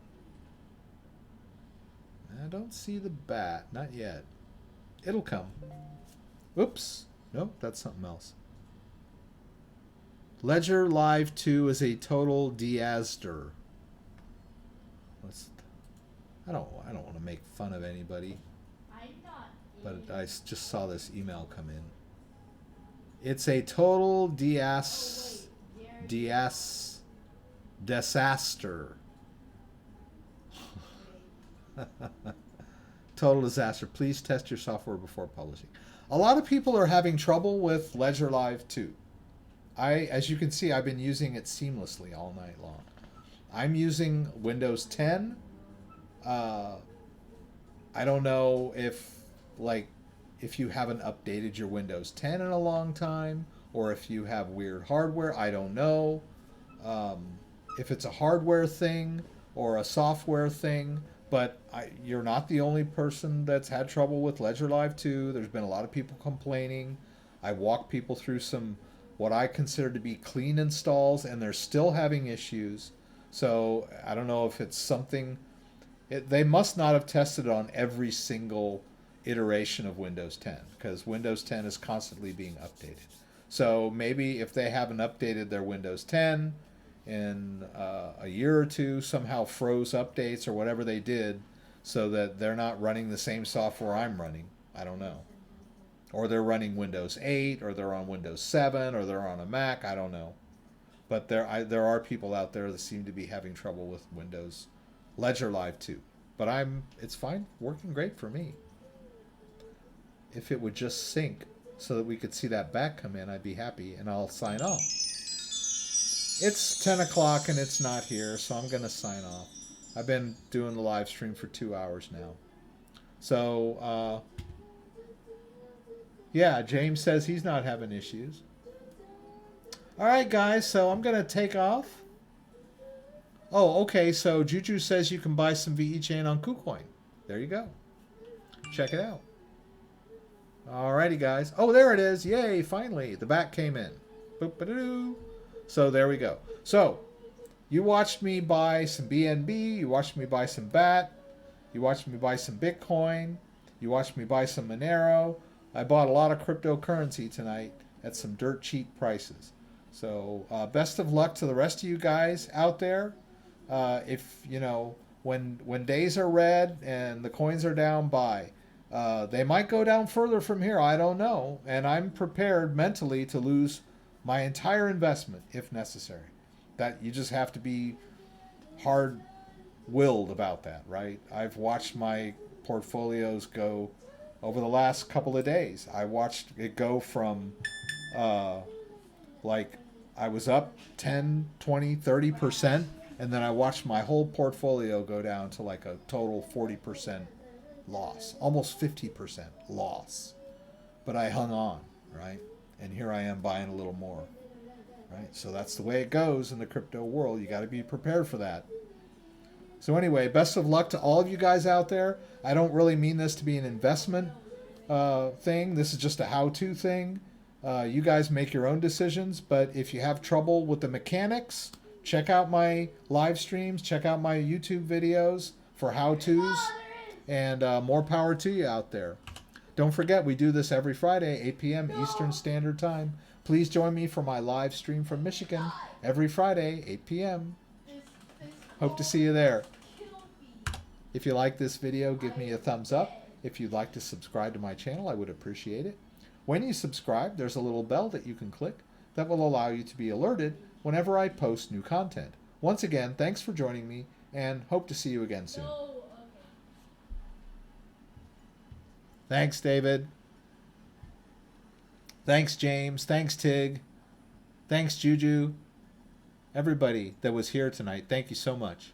I don't see the bat. Not yet. It'll come. Oops. Nope, that's something else. Ledger Live 2 is a total disaster. I don't want to make fun of anybody. But I just saw this email come in. It's a total disaster. Total disaster. Please test your software before publishing. A lot of people are having trouble with Ledger Live 2. As you can see, I've been using it seamlessly all night long. I'm using Windows 10. I don't know if you haven't updated your Windows 10 in a long time, or if you have weird hardware. I don't know if it's a hardware thing or a software thing, but you're not the only person that's had trouble with Ledger Live 2. There's been a lot of people complaining. I walked people through some what I consider to be clean installs, and they're still having issues. So I don't know if it's something. They must not have tested it on every single iteration of Windows 10, because Windows 10 is constantly being updated. So maybe if they haven't updated their Windows 10 in a year or two, somehow froze updates or whatever they did, so that they're not running the same software I'm running. I don't know. Or they're running Windows 8, or they're on Windows 7, or they're on a Mac. I don't know. But there are people out there that seem to be having trouble with Windows Ledger Live 2. But it's fine, working great for me. If it would just sync so that we could see that back come in, I'd be happy, and I'll sign off. It's 10 o'clock and it's not here, so I'm going to sign off. I've been doing the live stream for 2 hours now. So, yeah, James says he's not having issues. All right, guys, so I'm going to take off. Oh, okay, so Juju says you can buy some VeChain on KuCoin. There you go. Check it out. Alrighty, guys. Oh, there it is. Yay, finally. The back came in. Boop-a-doo. So there we go. So, you watched me buy some BNB. You watched me buy some BAT. You watched me buy some Bitcoin. You watched me buy some Monero. I bought a lot of cryptocurrency tonight at some dirt cheap prices. So, best of luck to the rest of you guys out there. If, you know, when days are red and the coins are down, buy. They might go down further from here. I don't know. And I'm prepared mentally to lose my entire investment if necessary. That you just have to be hard-willed about that, right? I've watched my portfolios go over the last couple of days. I watched it go from like I was up 10, 20, 30%, and then I watched my whole portfolio go down to like a total 40% loss, almost 50% loss. But I hung on, right? And here I am buying a little more, right? So that's the way it goes in the crypto world. You got to be prepared for that. So anyway, best of luck to all of you guys out there. I don't really mean this to be an investment thing. This is just a how-to thing. You guys make your own decisions, but if you have trouble with the mechanics, check out my live streams, check out my YouTube videos for how-tos, and more power to you out there. Don't forget, we do this every Friday, 8 p.m. Eastern Standard Time. Please join me for my live stream from Michigan every Friday, 8 p.m. Hope to see you there. If you like this video, give me a thumbs up. If you'd like to subscribe to my channel, I would appreciate it. When you subscribe, there's a little bell that you can click that will allow you to be alerted whenever I post new content. Once again, thanks for joining me, and hope to see you again soon. Thanks, David. Thanks, James. Thanks, Tig. Thanks, Juju. Everybody that was here tonight, thank you so much.